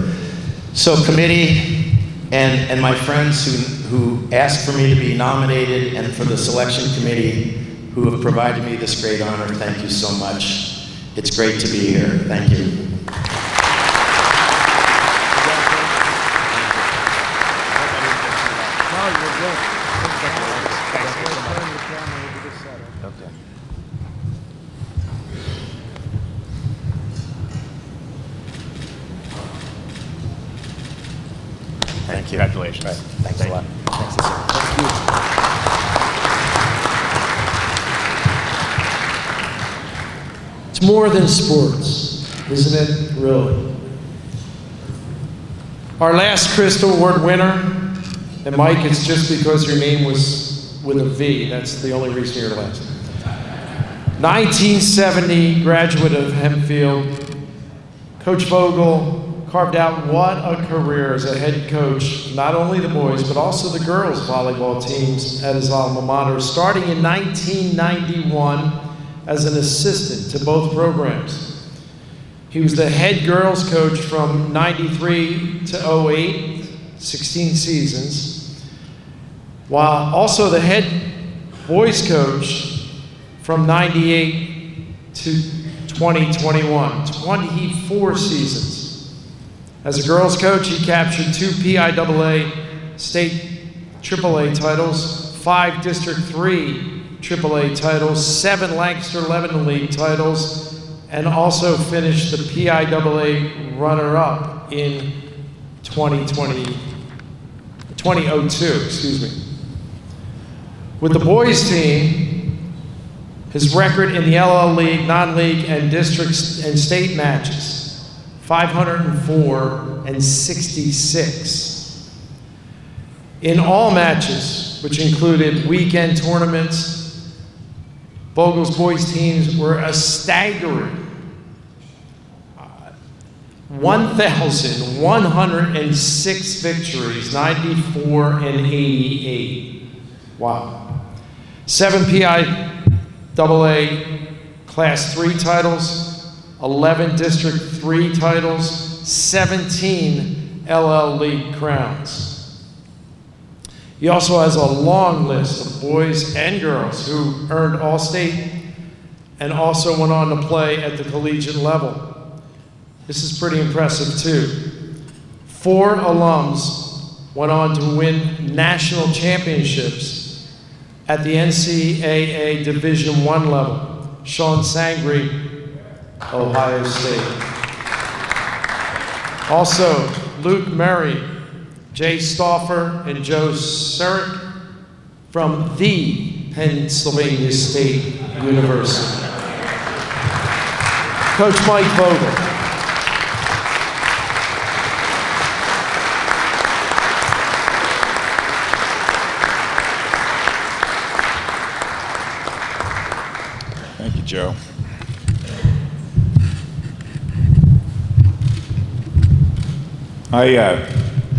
Speaker 7: So committee and my friends who asked for me to be nominated, and for the selection committee who have provided me this great honor, thank you so much. It's great to be here. Thank you. Thank you.
Speaker 8: Congratulations.
Speaker 7: Right. Thanks a lot. Thanks. Thank you.
Speaker 3: It's more than sports, isn't it? Really. Our last Chryst Award winner, and Mike, it's just because your name was with a V. That's the only reason you're last. 1970 graduate of Hempfield. Coach Vogel carved out what a career as a head coach, not only the boys, but also the girls' volleyball teams at his alma mater, starting in 1991 as an assistant to both programs. He was the head girls coach from 93 to 08, 16 seasons, while also the head boys coach from 98 to 2021, 24 seasons. As a girls coach, he captured 2 PIAA state AAA titles, 5 District 3 AAA titles, 7 Lancaster Lebanon League titles, and also finished the PIAA runner-up in 2002, excuse me. With the boys team, his record in the LL League, non-league, and district and state matches: 504, and 66. In all matches, which included weekend tournaments, Vogels boys teams were a staggering 1,106 victories, 94 and 88. Wow. 7 PIAA Class 3 titles, 11 District 3 titles, 17 LL League crowns. He also has a long list of boys and girls who earned All-State and also went on to play at the collegiate level. This is pretty impressive too. 4 alums went on to win national championships at the NCAA Division I level. Sean Sangre, Ohio State. Also, Luke Murray, Jay Stauffer, and Joe Surik from the Pennsylvania State University. Coach Mike Vogel.
Speaker 8: Thank you, Joe. I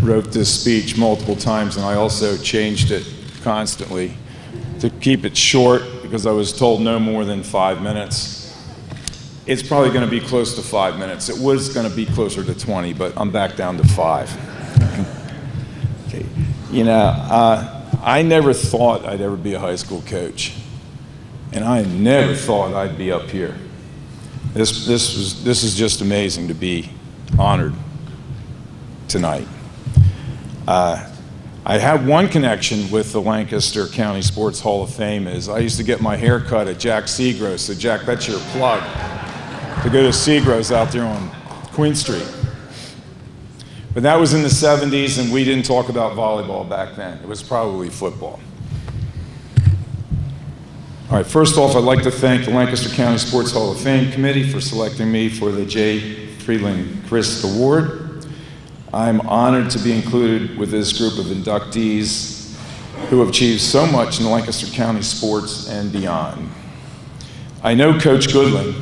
Speaker 8: wrote this speech multiple times, and I also changed it constantly to keep it short because I was told no more than 5 minutes. It's probably going to be close to 5 minutes. It was going to be closer to 20, but I'm back down to 5. Okay. You know, I never thought I'd ever be a high school coach, and I never thought I'd be up here. This is just amazing to be honored tonight. I have one connection with the Lancaster County Sports Hall of Fame is I used to get my hair cut at Jack Seagrove's. So Jack, that's your plug to go to Seagrove's out there on Queen Street. But that was in the 70s, and we didn't talk about volleyball back then. It was probably football. All right, first off, I'd like to thank the Lancaster County Sports Hall of Fame Committee for selecting me for the Freeland Chryst Award. I'm honored to be included with this group of inductees who have achieved so much in Lancaster County sports and beyond. I know Coach Goodling,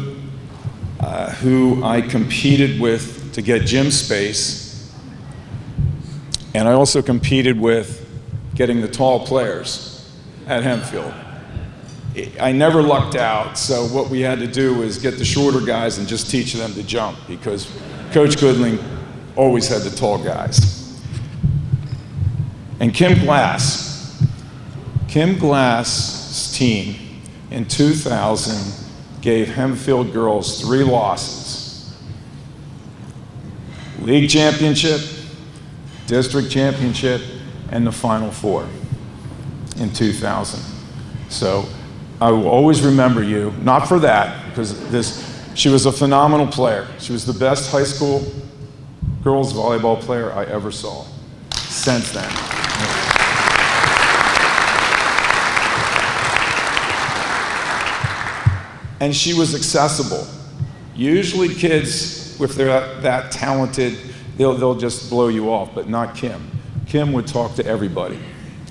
Speaker 8: who I competed with to get gym space, and I also competed with getting the tall players at Hempfield. I never lucked out, so what we had to do was get the shorter guys and just teach them to jump because Coach Goodling always had the tall guys. And Kim Glass's team in 2000 gave Hempfield girls 3 losses. League championship, district championship, and the Final Four in 2000. So I will always remember you, not for that, because she was a phenomenal player. She was the best high school girls volleyball player I ever saw since then. And she was accessible. Usually kids, if they're that talented, they'll just blow you off, but not Kim. Kim would talk to everybody.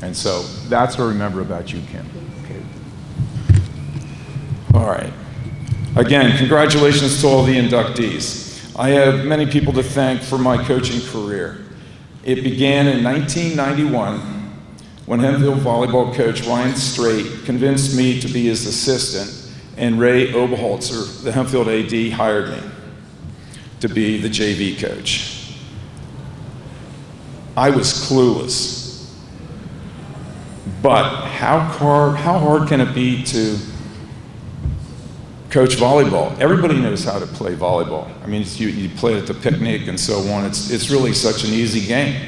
Speaker 8: And so that's what I remember about you, Kim. Okay. All right. Again, congratulations to all the inductees. I have many people to thank for my coaching career. It began in 1991 when Hempfield volleyball coach Ryan Straight convinced me to be his assistant, and Ray Oberholzer, the Hempfield AD, hired me to be the JV coach. I was clueless, but how hard can it be to coach volleyball? Everybody knows how to play volleyball. I mean, you play it at the picnic and so on. It's really such an easy game.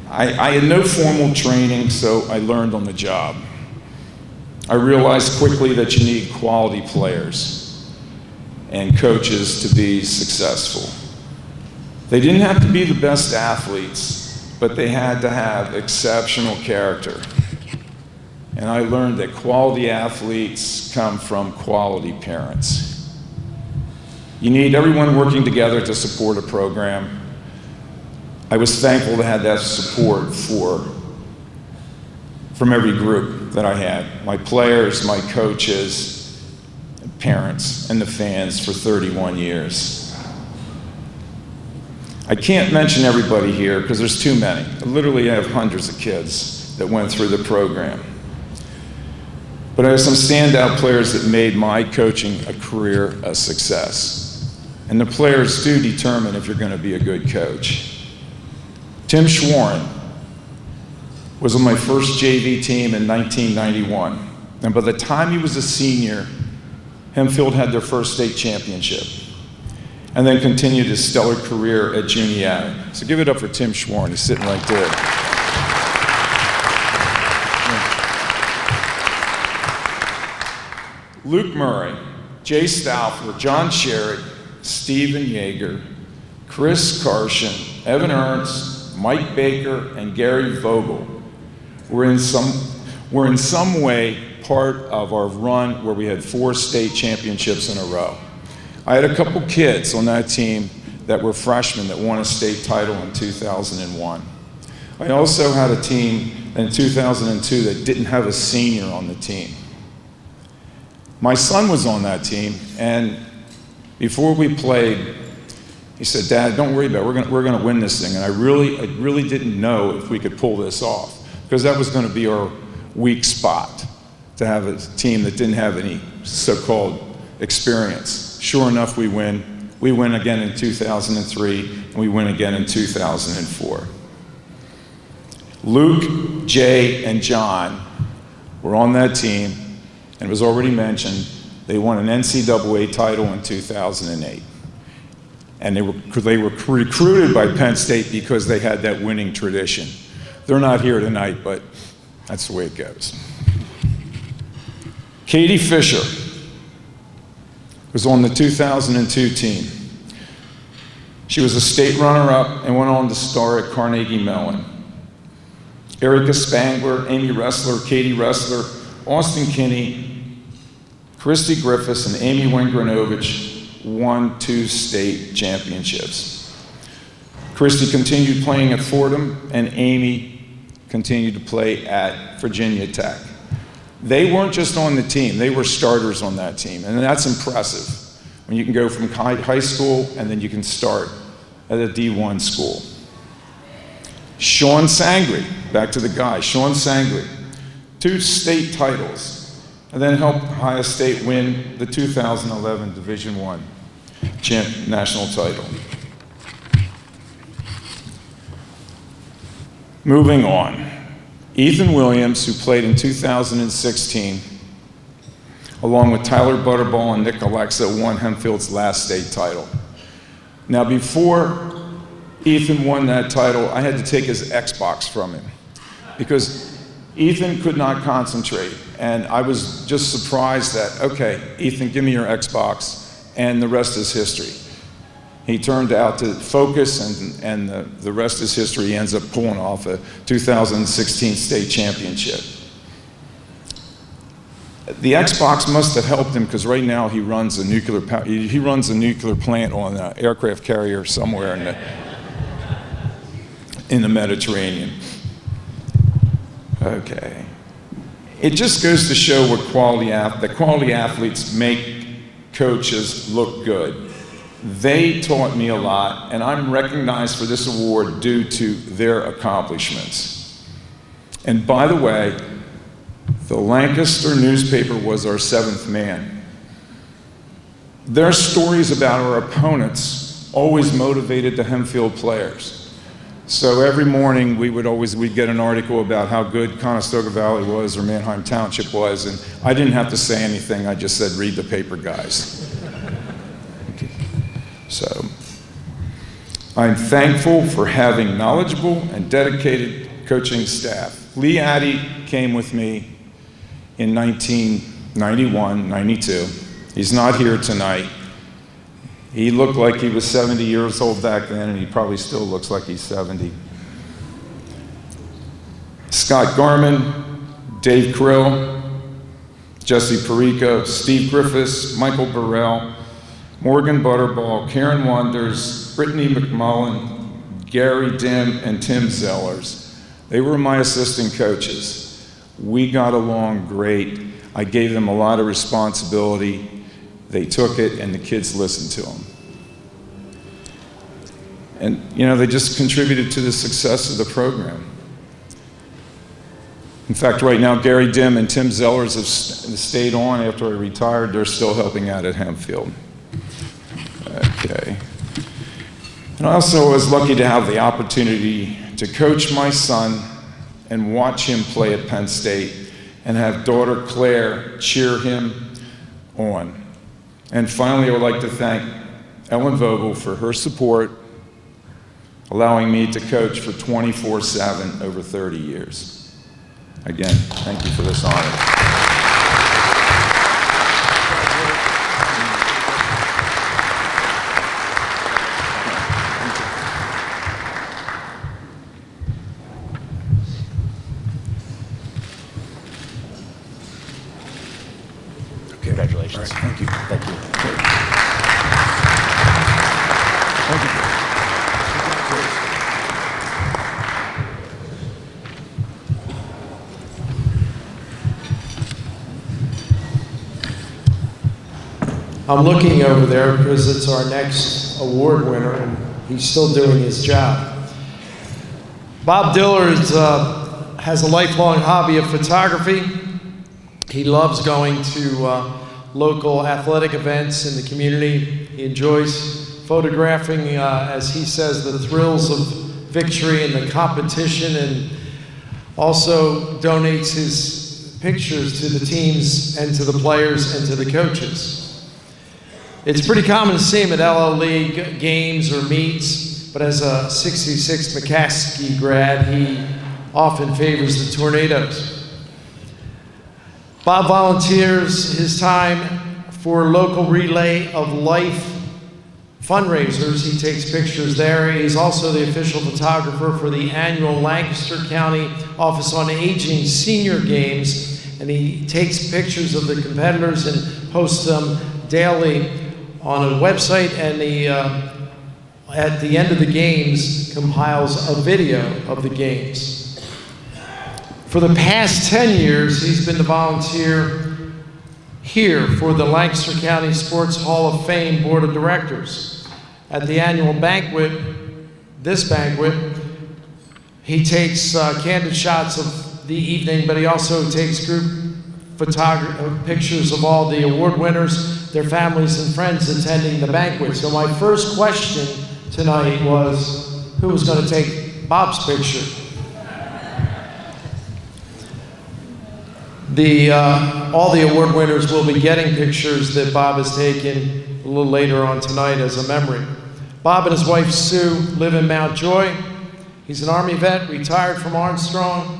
Speaker 8: I had no formal training, so I learned on the job. I realized quickly that you need quality players and coaches to be successful. They didn't have to be the best athletes, but they had to have exceptional character. And I learned that quality athletes come from quality parents. You need everyone working together to support a program. I was thankful to have that support from every group that I had, my players, my coaches, parents, and the fans for 31 years. I can't mention everybody here because there's too many. I literally have hundreds of kids that went through the program. But I have some standout players that made my coaching a career a success. And the players do determine if you're going to be a good coach. Tim Schwarren was on my first JV team in 1991. And by the time he was a senior, Hempfield had their first state championship. And then continued his stellar career at Juniata. So give it up for Tim Schwarren, he's sitting right there. Luke Murray, Jay Stauffer, John Sherritt, Stephen Yeager, Chris Karshen, Evan Ernst, Mike Baker, and Gary Vogel were in some way part of our run where we had 4 state championships in a row. I had a couple kids on that team that were freshmen that won a state title in 2001. I also had a team in 2002 that didn't have a senior on the team. My son was on that team, and before we played, he said, "Dad, don't worry about it. We're gonna win this thing." And I really didn't know if we could pull this off, because that was gonna be our weak spot, to have a team that didn't have any so-called experience. Sure enough, we win. We win again in 2003, and we win again in 2004. Luke, Jay, and John were on that team, and it was already mentioned, they won an NCAA title in 2008. And they were recruited by Penn State because they had that winning tradition. They're not here tonight, but that's the way it goes. Katie Fisher was on the 2002 team. She was a state runner-up and went on to star at Carnegie Mellon. Erica Spangler, Amy Ressler, Katie Ressler, Austin Kinney, Christy Griffiths, and Amy Wingranovich won 2 state championships. Christy continued playing at Fordham, and Amy continued to play at Virginia Tech. They weren't just on the team, they were starters on that team, and that's impressive when you can go from high school and then you can start at a D1 school. Sean Sangri, back to the guy, Sean Sangri, 2 state titles, and then helped Ohio State win the 2011 Division I national title. Moving on. Ethan Williams, who played in 2016, along with Tyler Butterball and Nick Alexa, won Hempfield's last state title. Now, before Ethan won that title, I had to take his Xbox from him because Ethan could not concentrate, and I was just surprised that, okay, Ethan, give me your Xbox, and the rest is history. He turned out to focus, and the rest is history. He ends up pulling off a 2016 state championship. The Xbox must have helped him because right now he runs a nuclear plant on an aircraft carrier somewhere in the Mediterranean. Okay. It just goes to show what quality athletes make coaches look good. They taught me a lot, and I'm recognized for this award due to their accomplishments. And by the way, the Lancaster newspaper was our 7th man. Their stories about our opponents always motivated the Hempfield players. So every morning we'd get an article about how good Conestoga Valley was or Manheim Township was, and I didn't have to say anything. I just said, read the paper, guys. Okay. So I'm thankful for having knowledgeable and dedicated coaching staff. Lee Addy came with me in 1991, 92. He's not here tonight. He looked like he was 70 years old back then, and he probably still looks like he's 70. Scott Garman, Dave Krill, Jesse Perico, Steve Griffiths, Michael Burrell, Morgan Butterball, Karen Wonders, Brittany McMullen, Gary Dim, and Tim Zellers. They were my assistant coaches. We got along great. I gave them a lot of responsibility. They took it, and the kids listened to them. And, you know, they just contributed to the success of the program. In fact, right now, Gary Dim and Tim Zellers have stayed on after I retired. They're still helping out at Hempfield. Okay. And I also was lucky to have the opportunity to coach my son and watch him play at Penn State and have daughter Claire cheer him on. And finally, I would like to thank Ellen Vogel for her support, allowing me to coach for 24/7 over 30 years. Again, thank you for this honor.
Speaker 6: Congratulations.
Speaker 8: Right, thank you.
Speaker 6: Thank you.
Speaker 8: Thank you.
Speaker 3: I'm looking over there because it's our next award winner, and he's still doing his job. Bob Dillard has a lifelong hobby of photography. He loves going to local athletic events in the community. He enjoys photographing, as he says, the thrills of victory and the competition, and also donates his pictures to the teams and to the players and to the coaches. It's pretty common to see him at LL League games or meets, but as a 66 McCaskey grad, he often favors the Tornadoes. Bob volunteers his time for local Relay of Life fundraisers. He takes pictures there. He's also the official photographer for the annual Lancaster County Office on Aging Senior Games, and he takes pictures of the competitors and posts them daily on a website, and at the end of the games compiles a video of the games. For the past 10 years, he's been the volunteer here for the Lancaster County Sports Hall of Fame Board of Directors. At the annual banquet, this banquet, he takes candid shots of the evening, but he also takes group pictures of all the award winners, their families and friends attending the banquet. So my first question tonight was, who was going to take Bob's picture? All the award winners will be getting pictures that Bob has taken a little later on tonight as a memory. Bob and his wife Sue live in Mount Joy. He's an Army vet, retired from Armstrong.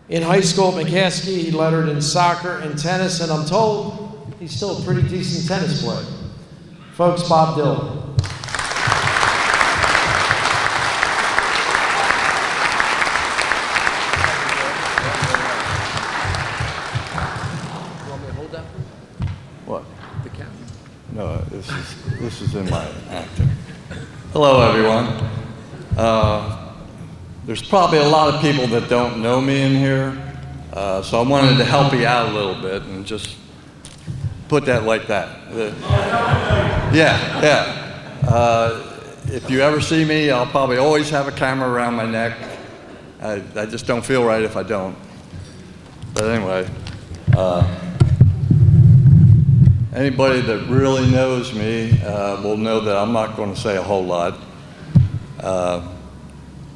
Speaker 3: In high school at McCaskey, he lettered in soccer and tennis, and I'm told he's still a pretty decent tennis player. Folks, Bob Dillard.
Speaker 9: No, this is in my acting. Hello, everyone. There's probably a lot of people that don't know me in here, so I wanted to help you out a little bit and just put that like that. If you ever see me, I'll probably always have a camera around my neck. I just don't feel right if I don't. But anyway. Anybody that really knows me will know that I'm not going to say a whole lot.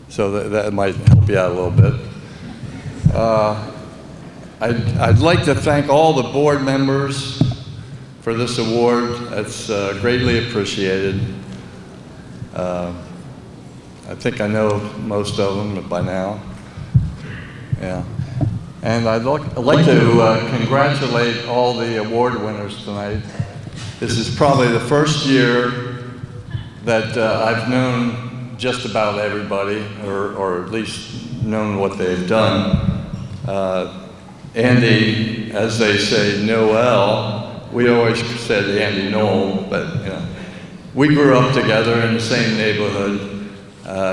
Speaker 9: So that might help you out a little bit. I'd like to thank all the board members for this award. It's greatly appreciated. I think I know most of them by now. Yeah. And I'd like to congratulate all the award winners tonight. This is probably the first year that I've known just about everybody, or at least known what they've done. Andy, as they say, Noel, we always said Andy Noel, but we grew up together in the same neighborhood.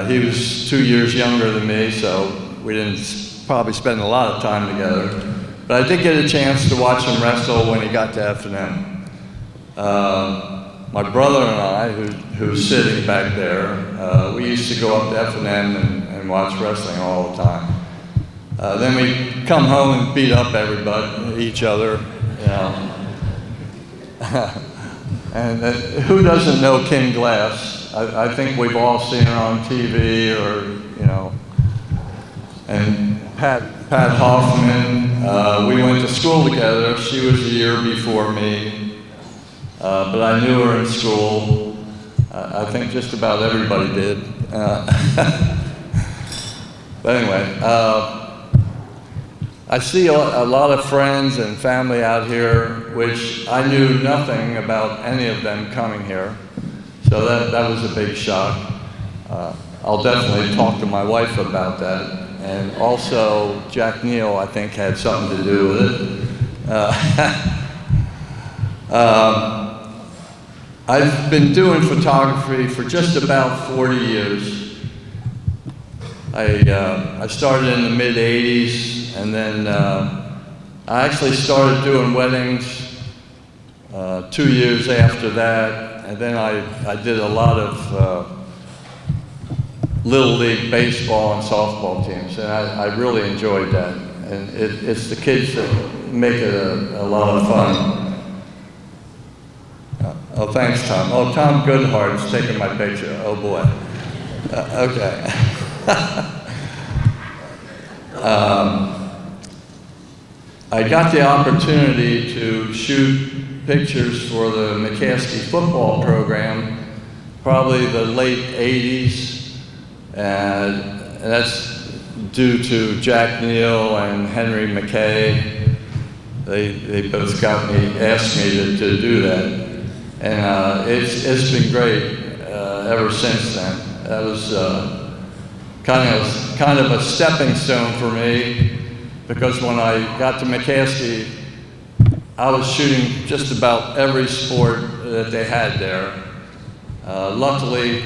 Speaker 9: He was 2 years younger than me, so we didn't probably spend a lot of time together. But I did get a chance to watch him wrestle when he got to F&M. My brother and I, who's sitting back there, we used to go up to F&M and watch wrestling all the time. Then we'd come home and beat up each other, And who doesn't know Kim Glass? I think we've all seen her on TV, and Pat Hoffman. We went to school together. She was a year before me. But I knew her in school. I think just about everybody did. But anyway, I see a lot of friends and family out here, which I knew nothing about any of them coming here. So that was a big shock. I'll definitely talk to my wife about that. And also, Jack Neal, I think, had something to do with it. I've been doing photography for just about 40 years. I started in the mid-'80s, and then I actually started doing weddings 2 years after that, and then I did a lot of Little League baseball and softball teams, and I really enjoyed that. And it's the kids that make it a lot of fun. Oh, thanks, Tom. Oh, Tom Goodhart's taking my picture. Oh, boy. Okay. I got the opportunity to shoot pictures for the McCaskey football program, probably the late 80s, and that's due to Jack Neal and Henry McKay. They both asked me to do that. And it's been great ever since then. That was kind of a stepping stone for me, because when I got to McCaskey, I was shooting just about every sport that they had there. Luckily,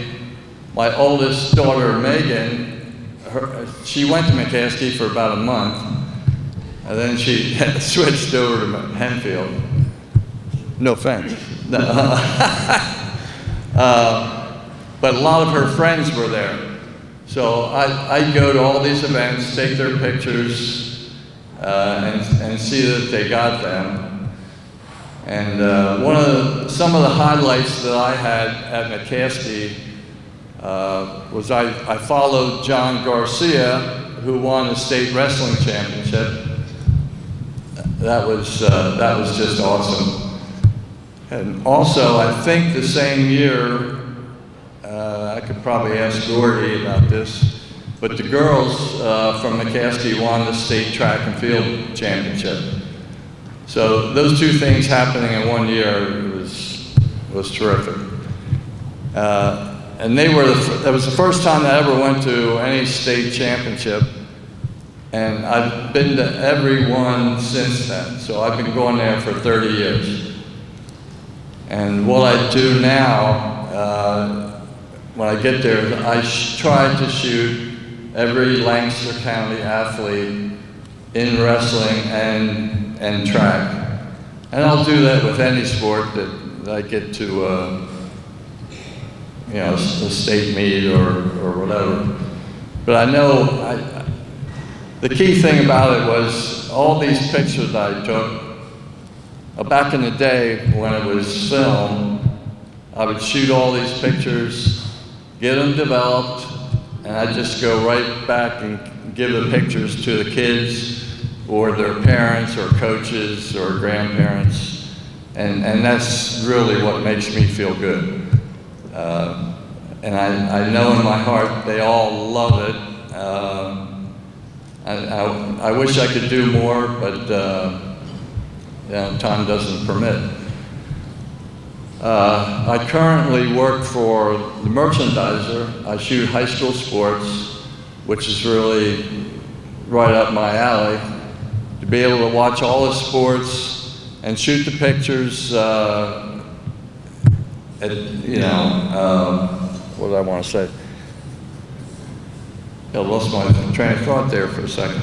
Speaker 9: my oldest daughter, Megan, she went to McCaskey for about a month, and then she switched over to Hempfield. No offense. No. But a lot of her friends were there. So I'd go to all these events, take their pictures, and see that they got them. And some of the highlights that I had at McCaskey was I followed John Garcia, who won the state wrestling championship. That was just awesome. And also, I think the same year, I could probably ask Gordy about this, but the girls from McCaskey won the state track and field championship. So those two things happening in 1 year was terrific. And that was the first time I ever went to any state championship, and I've been to every one since then. So I've been going there for 30 years. And what I do now, when I get there, I try to shoot every Lancaster County athlete in wrestling and track. And I'll do that with any sport that I get to, a state meet or whatever. But I know the key thing about it was all these pictures I took. Back in the day when it was film, I would shoot all these pictures, get them developed, and I'd just go right back and give the pictures to the kids or their parents or coaches or grandparents. And that's really what makes me feel good. And I know in my heart they all love it. I wish I could do more, but time doesn't permit. I currently work for the merchandiser. I shoot high school sports, which is really right up my alley. To be able to watch all the sports and shoot the pictures. What did I want to say? I lost my train of thought there for a second.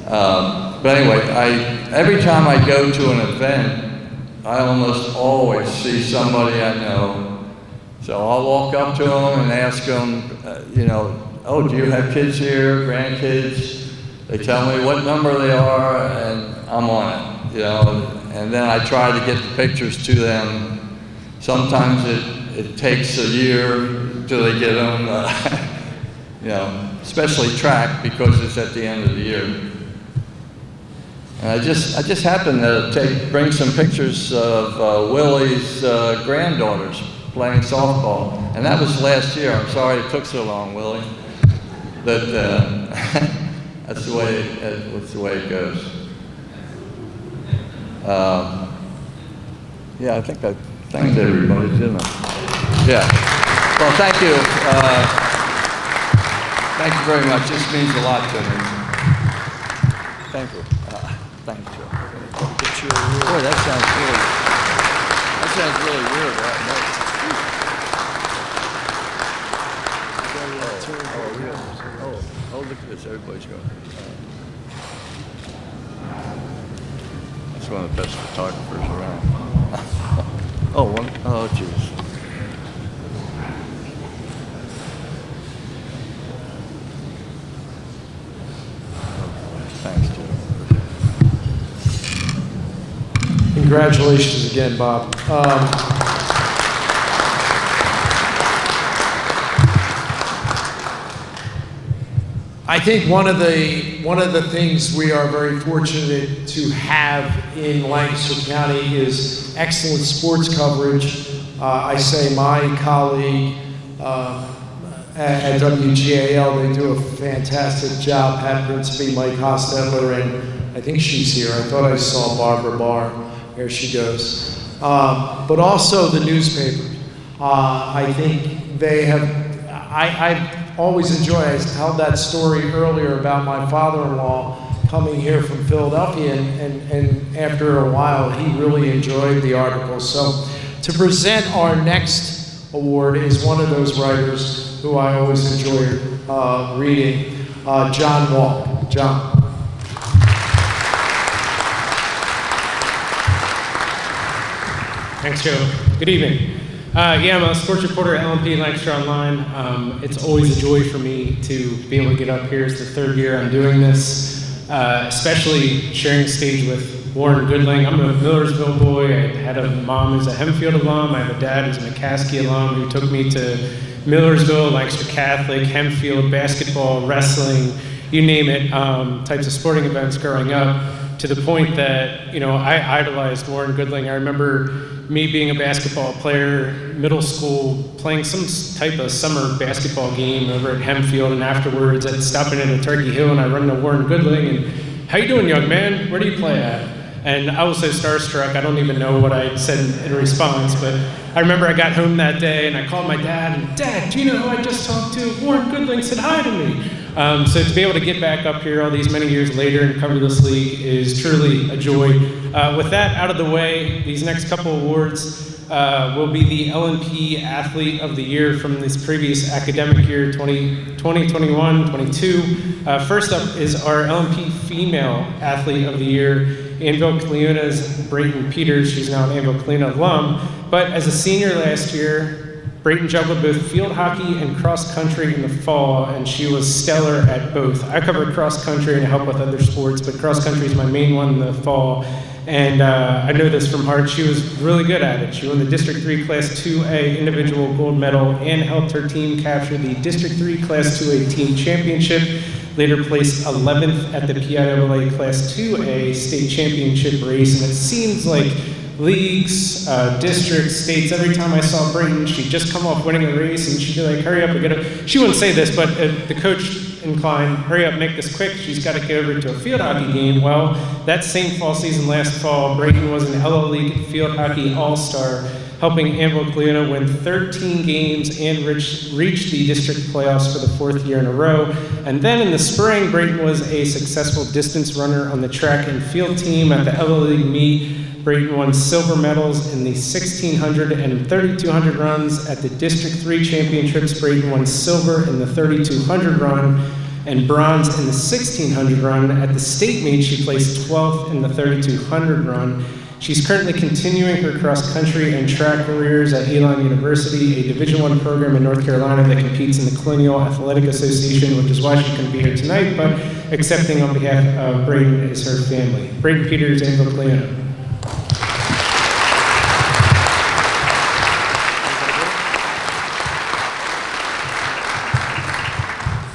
Speaker 9: But anyway, every time I go to an event, I almost always see somebody I know. So I'll walk up to them and ask them, oh, do you have kids here, grandkids? They tell me what number they are, and I'm on it, And then I try to get the pictures to them. Sometimes it takes a year till they get them, especially track because it's at the end of the year. And I just happened to bring some pictures of Willie's granddaughters playing softball, and that was last year. I'm sorry it took so long, Willie. But that's the way it goes. Yeah, I think I thanked everybody, didn't I? Yeah. Well, thank you. Thank you very much. This means a lot to me. Thank you. Thank you. Boy, that sounds really weird, right? Oh, look at this. Everybody's going. That's one of the best photographers around. Oh, jeez. Thanks, Joe.
Speaker 3: Congratulations again, Bob. I think one of the things we are very fortunate to have in Lancaster County is excellent sports coverage. I say my colleague at WGAL, they do a fantastic job. Pat Principe, Mike Hostetler, and I think she's here. I thought I saw Barbara Barr. There she goes. But also the newspapers. I think they have, I always enjoy, I told that story earlier about my father-in-law coming here from Philadelphia, and after a while, he really enjoyed the articles. So to present our next award is one of those writers who I always enjoy reading, John Walk. John.
Speaker 10: Thanks, Joe. Good evening. I'm a sports reporter at LNP, Lancaster Online. It's always a joy for me to be able to get up here. It's the third year I'm doing this, especially sharing the stage with Warren Goodling. I'm a Millersville boy. I had a mom who's a Hempfield alum. I have a dad who's a McCaskey alum who took me to Millersville, Lancaster Catholic, Hempfield, basketball, wrestling, you name it, types of sporting events growing up, to the point that, I idolized Warren Goodling. I remember me being a basketball player, middle school, playing some type of summer basketball game over at Hempfield, and afterwards I'd stop in at Turkey Hill and I'd run into Warren Goodling and, how you doing, young man? Where do you play at? And I was so starstruck, I don't even know what I said in response, but I remember I got home that day and I called my dad, and Dad, do you know who I just talked to? Warren Goodling said hi to me. So to be able to get back up here all these many years later and cover this league is truly a joy. With that out of the way, these next couple awards will be the LNP Athlete of the Year from this previous academic year, 2021, 22. First up is our LNP Female Athlete of the Year. Anvil Cleona's Brayton Peters. She's now an Anvil Cleona alum. But as a senior last year, Brayton juggled both field hockey and cross country in the fall, and she was stellar at both. I covered cross country and help with other sports, but cross country is my main one in the fall. And I know this from heart, she was really good at it. She won the District 3 Class 2A individual gold medal and helped her team capture the District 3 Class 2A team championship. Later placed 11th at the PIAA Class 2A state championship race. And it seems like leagues, districts, states, every time I saw Brayton, she'd just come off winning a race and she'd be like, hurry up, we gotta, she wouldn't say this, but the coach inclined, hurry up, make this quick, she's gotta get over to a field hockey game. Well, that same fall season last fall, Brayton was an LL League field hockey all-star. helping Anvil Cleona win 13 games and reach the district playoffs for the 4th year in a row. And then in the spring, Brayton was a successful distance runner on the track and field team at the LA League meet. Brayton won silver medals in the 1600 and 3200 runs. At the District 3 championships, Brayton won silver in the 3200 run and bronze in the 1600 run. At the state meet, she placed 12th in the 3200 run. She's currently continuing her cross-country and track careers at Elon University, a Division I program in North Carolina that competes in the Colonial Athletic Association, which is why she couldn't be here tonight, but accepting on behalf of Brayton is her family. Brayton Peters, Anvil Cleona.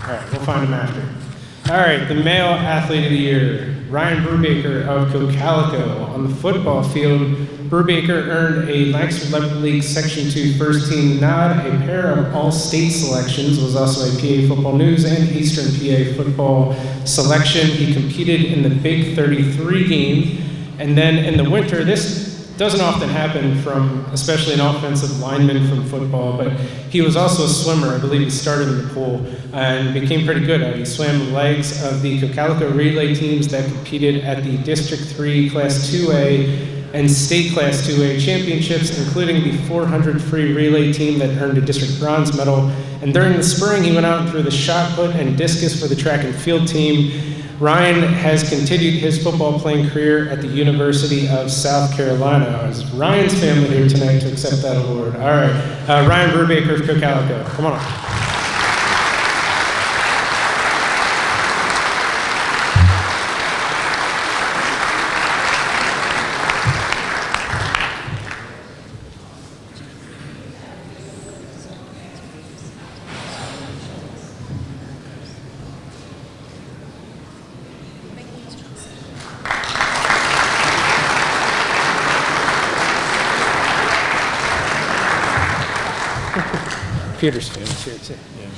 Speaker 10: All right, we'll find him after. All right, the male athlete of the year, Ryan Brubaker of Cocalico. On the football field, Brubaker earned a Lancaster League Section 2 first team nod, a pair of all-state selections, was also a PA Football News and Eastern PA football selection. He competed in the Big 33 game, and then in the winter, this doesn't often happen from, especially an offensive lineman from football, but he was also a swimmer. I believe he started in the pool and became pretty good at it. He swam the legs of the Cocalico relay teams that competed at the District 3 Class 2A and State Class 2A championships, including the 400 free relay team that earned a district bronze medal. And during the spring, he went out and threw the shot put and discus for the track and field team. Ryan has continued his football playing career at the University of South Carolina. It's Ryan's family here tonight to accept that award. All right, Ryan Brubaker of Cocalico, come on up. Peter's family's here too. Yeah.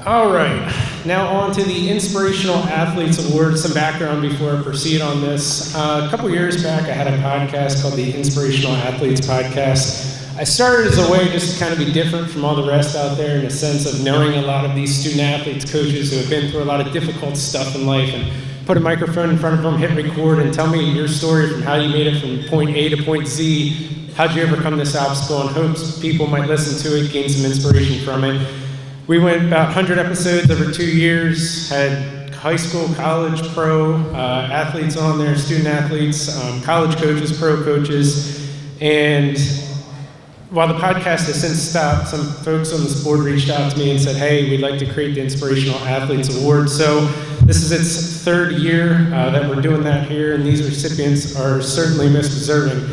Speaker 10: All right, now on to the Inspirational Athletes Award. Some background before I proceed on this. A couple years back, I had a podcast called the Inspirational Athletes Podcast. I started as a way just to kind of be different from all the rest out there in the sense of knowing a lot of these student athletes, coaches who have been through a lot of difficult stuff in life, and put a microphone in front of them, hit record, and tell me your story from how you made it from point A to point Z. How'd you overcome this obstacle? And hopes people might listen to it, gain some inspiration from it. We went about 100 episodes over 2 years, had high school, college, pro athletes on there, student athletes, college coaches, pro coaches, and while the podcast has since stopped, some folks on this board reached out to me and said, hey, we'd like to create the Inspirational Athletes Award. So this is its 3rd year that we're doing that here, and these recipients are certainly most deserving.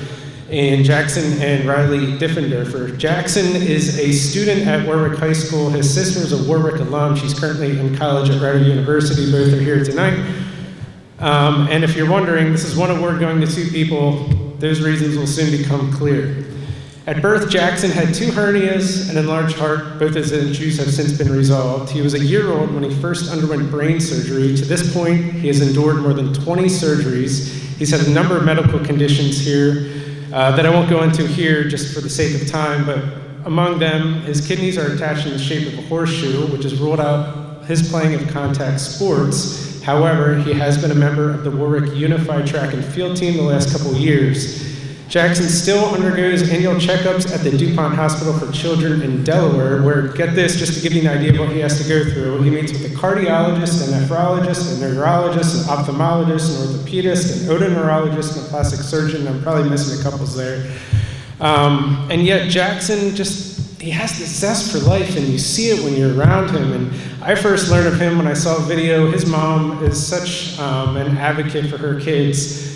Speaker 10: And Jackson and Rylee Diffenderfer. Jackson is a student at Warwick High School. His sister is a Warwick alum. She's currently in college at Rider University. Both are here tonight. And if you're wondering, this is one award going to 2 people. Those reasons will soon become clear. At birth, Jackson had 2 hernias and an enlarged heart. Both his issues have since been resolved. He was a year old when he first underwent brain surgery. To this point, he has endured more than 20 surgeries. He's had a number of medical conditions here that I won't go into here just for the sake of time, but among them, his kidneys are attached in the shape of a horseshoe, which has ruled out his playing of contact sports. However, he has been a member of the Warwick Unified track and field team the last couple of years. Jackson still undergoes annual checkups at the DuPont Hospital for Children in Delaware, where, get this, just to give you an idea of what he has to go through, he meets with a cardiologist, a nephrologist, a neurologist, an ophthalmologist, an orthopedist, an otoneurologist, and a plastic surgeon. I'm probably missing a couple there. And yet Jackson he has this zest for life, and you see it when you're around him. And I first learned of him when I saw a video. His mom is such an advocate for her kids.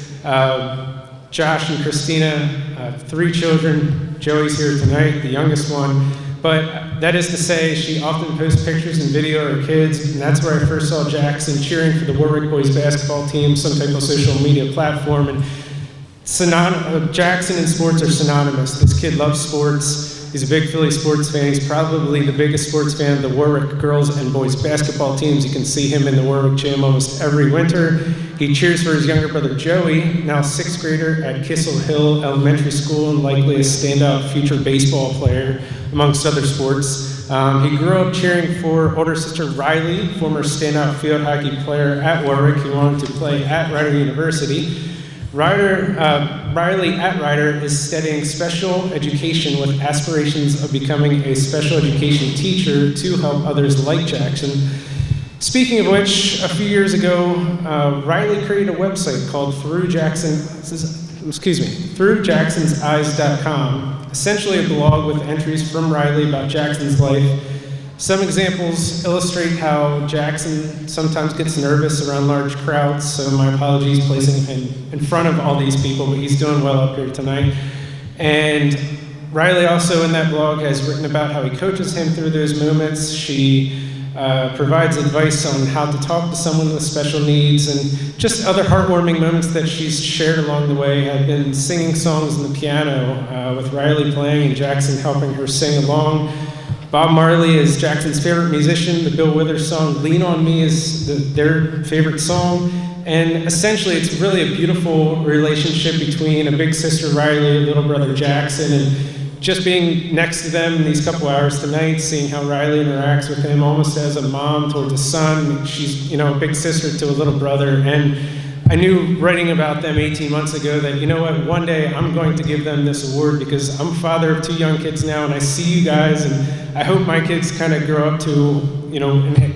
Speaker 10: Josh and Christina, 3 children. Joey's here tonight, the youngest one. But that is to say, she often posts pictures and video of her kids, and that's where I first saw Jackson cheering for the Warwick boys basketball team, some type of social media platform. And Jackson and sports are synonymous. This kid loves sports. He's a big Philly sports fan. He's probably the biggest sports fan of the Warwick girls and boys basketball teams. You can see him in the Warwick gym almost every winter. He cheers for his younger brother Joey, now 6th grader at Kissel Hill Elementary School and likely a standout future baseball player, amongst other sports. He grew up cheering for older sister Rylee, former standout field hockey player at Warwick, who wanted to play at Rylee University. Rylee at Ryder is studying special education with aspirations of becoming a special education teacher to help others like Jackson. Speaking of which, a few years ago, Rylee created a website called ThroughJacksonsEyes.com, essentially a blog with entries from Rylee about Jackson's life. Some examples illustrate how Jackson sometimes gets nervous around large crowds, so my apologies placing him in front of all these people, but he's doing well up here tonight. And Rylee also in that blog has written about how he coaches him through those moments. She provides advice on how to talk to someone with special needs and just other heartwarming moments that she's shared along the way. I've been singing songs on the piano with Rylee playing and Jackson helping her sing along. Bob Marley is Jackson's favorite musician. The Bill Withers song, Lean on Me, is their favorite song. And essentially, it's really a beautiful relationship between a big sister, Rylee, little brother, Jackson, and just being next to them in these couple hours tonight, seeing how Rylee interacts with him almost as a mom towards a son. She's, a big sister to a little brother. And I knew writing about them 18 months ago that, one day I'm going to give them this award because I'm a father of 2 young kids now and I see you guys and I hope my kids kind of grow up to, and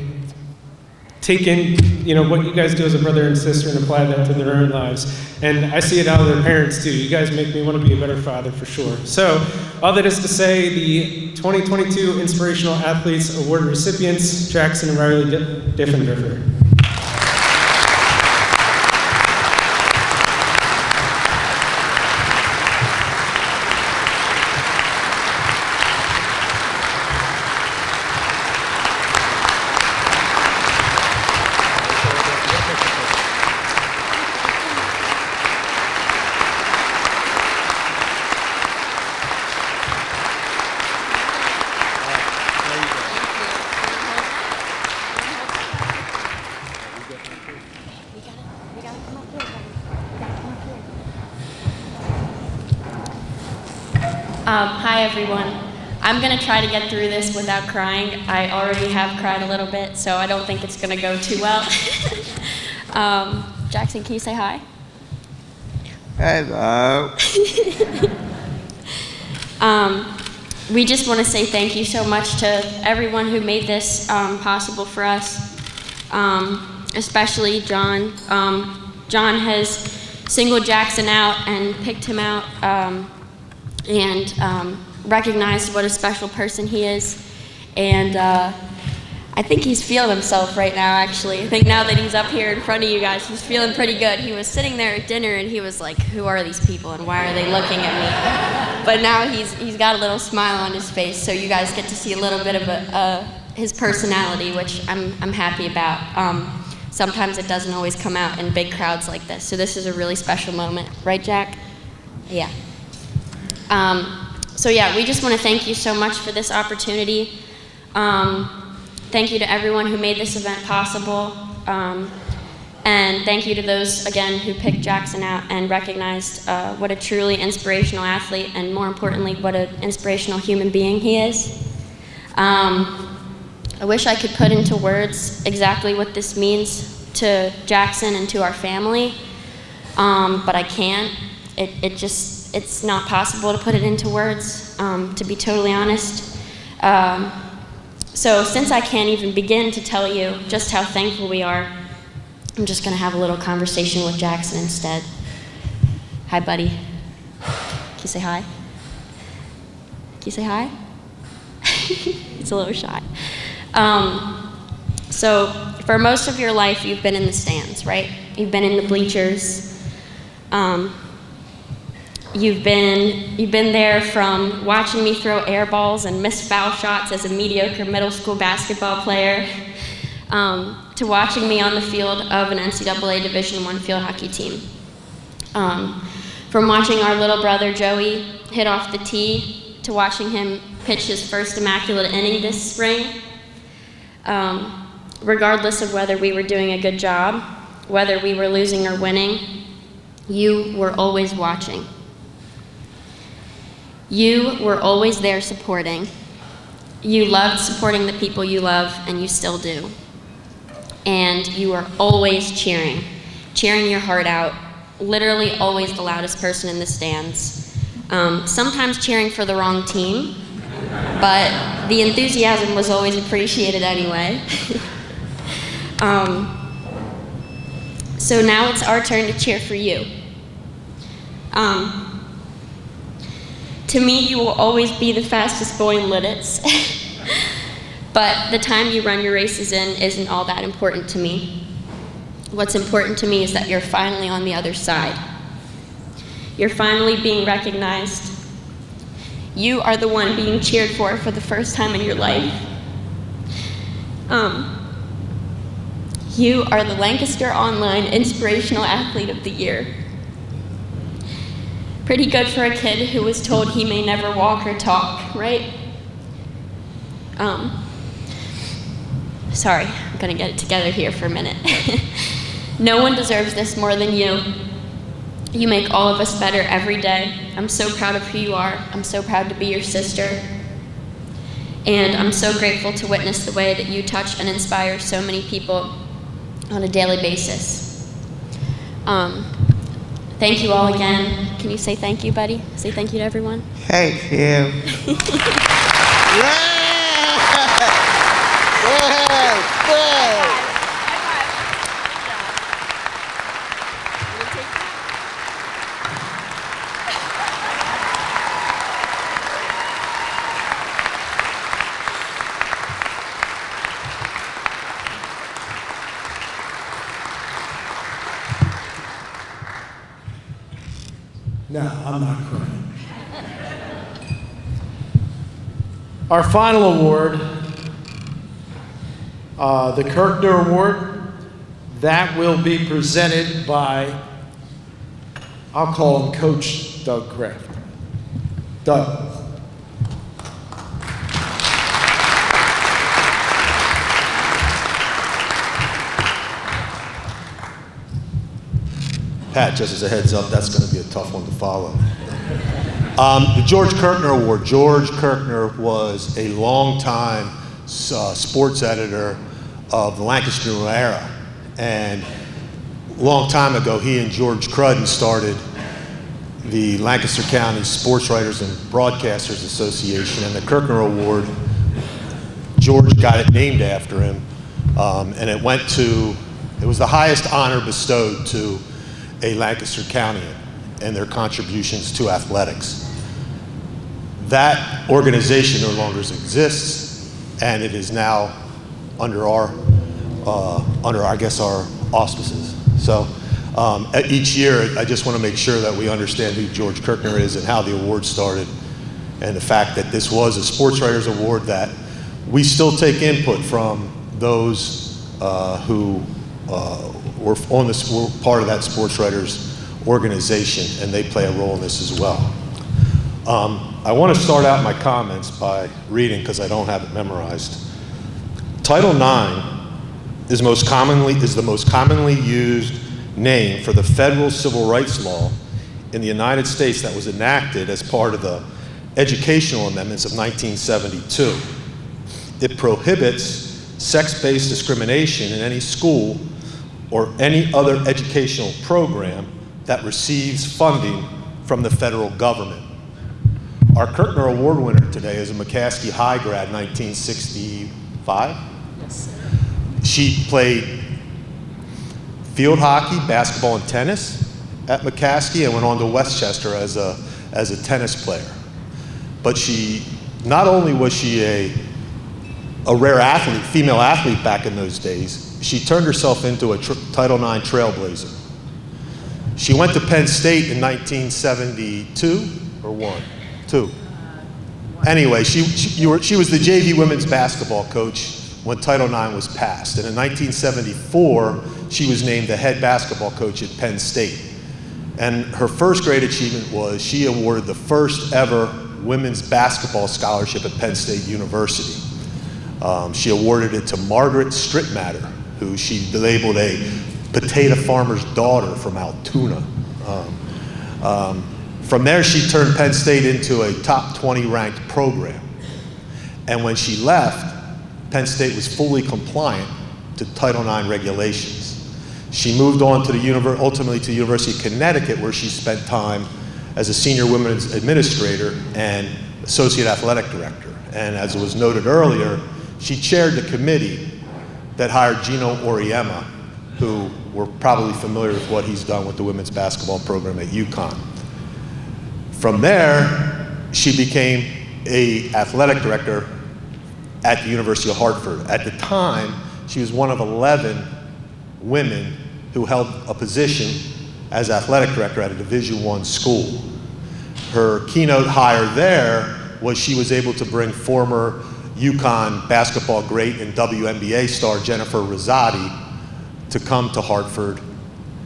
Speaker 10: take in, what you guys do as a brother and sister and apply that to their own lives. And I see it out of their parents too. You guys make me want to be a better father for sure. So all that is to say, the 2022 Inspirational Athletes Award recipients, Jackson and Rylee Diffenderfer.
Speaker 11: Hi everyone. I'm going to try to get through this without crying. I already have cried a little bit, so I don't think it's going to go too well. Jackson, can you say hi?
Speaker 12: Hello.
Speaker 11: We just want to say thank you so much to everyone who made this possible for us, especially John. John has singled Jackson out and picked him out and recognized what a special person he is. And I think he's feeling himself right now, actually. I think now that he's up here in front of you guys, he's feeling pretty good. He was sitting there at dinner and he was like, who are these people and why are they looking at me? But now he's got a little smile on his face, so you guys get to see a little bit of his personality, which I'm happy about. Sometimes it doesn't always come out in big crowds like this, so this is a really special moment. Right, Jack? Yeah. So yeah, we just want to thank you so much for this opportunity. Thank you to everyone who made this event possible. And thank you to those, again, who picked Jackson out and recognized what a truly inspirational athlete and, more importantly, what an inspirational human being he is. I wish I could put into words exactly what this means to Jackson and to our family, but I can't. It's not possible to put it into words, to be totally honest. So since I can't even begin to tell you just how thankful we are, I'm just going to have a little conversation with Jackson instead. Hi, buddy. Can you say hi? Can you say hi? He's a little shy. So for most of your life, you've been in the stands, right? You've been in the bleachers. You've been there from watching me throw air balls and miss foul shots as a mediocre middle school basketball player, to watching me on the field of an NCAA Division I field hockey team. From watching our little brother Joey hit off the tee to watching him pitch his first immaculate inning this spring, regardless of whether we were doing a good job, whether we were losing or winning, you were always watching. You were always there supporting. You loved supporting the people you love, and you still do. And you were always cheering your heart out, literally always the loudest person in the stands. Sometimes cheering for the wrong team, but the enthusiasm was always appreciated anyway. So now it's our turn to cheer for you. To me, you will always be the fastest boy in Lititz, but the time you run your races in isn't all that important to me. What's important to me is that you're finally on the other side. You're finally being recognized. You are the one being cheered for the first time in your life. You are the LancasterOnline Inspirational Athlete of the Year. Pretty good for a kid who was told he may never walk or talk, right? Sorry, I'm gonna get it together here for a minute. No one deserves this more than you. You make all of us better every day. I'm so proud of who you are. I'm so proud to be your sister. And I'm so grateful to witness the way that you touch and inspire so many people on a daily basis. Thank you all again. Can you say thank you, buddy? Say thank you to everyone.
Speaker 7: Thank you.
Speaker 3: No, I'm not crying. Our final award, the Kirkner Award, that will be presented by, I'll call him Coach Doug Kraft. Doug.
Speaker 12: Pat, just as a heads up, that's going to be a tough one to follow. The George Kirkner Award. George Kirkner was a longtime sports editor of the Lancaster era. And a long time ago, he and George Crudden started the Lancaster County Sports Writers and Broadcasters Association. And the Kirkner Award, George got it named after him. And it was the highest honor bestowed to a Lancaster County and their contributions to athletics. That organization no longer exists, and it is now under our auspices. So each year, I just want to make sure that we understand who George Kirkner is and how the award started, and the fact that this was a Sports Writers Award that we still take input from those who were part of that sports writers organization, and they play a role in this as well. I want to start out my comments by reading, because I don't have it memorized. Title IX is the most commonly used name for the federal civil rights law in the United States that was enacted as part of the educational amendments of 1972. It prohibits sex-based discrimination in any school or any other educational program that receives funding from the federal government. Our Kirkner Award winner today is a McCaskey High grad, 1965.
Speaker 5: Yes.
Speaker 12: She played field hockey, basketball, and tennis at McCaskey, and went on to Westchester as a tennis player. But not only was she a rare athlete, female athlete back in those days, she turned herself into a Title IX trailblazer. She went to Penn State in 1972, or one? Two. Anyway, she was the JV women's basketball coach when Title IX was passed. And in 1974, she was named the head basketball coach at Penn State. And her first great achievement was she awarded the first ever women's basketball scholarship at Penn State University. She awarded it to Margaret Strittmatter, who she labeled a potato farmer's daughter from Altoona. From there, she turned Penn State into a top 20 ranked program. And when she left, Penn State was fully compliant to Title IX regulations. She moved on to ultimately to the University of Connecticut, where she spent time as a senior women's administrator and associate athletic director. And as was noted earlier, she chaired the committee that hired Gino Auriemma, who we're probably familiar with what he's done with the women's basketball program at UConn. From there, she became an athletic director at the University of Hartford. At the time, she was one of 11 women who held a position as athletic director at a Division I school. Her keynote hire there was she was able to bring former UConn basketball great and WNBA star Jennifer Rosati to come to Hartford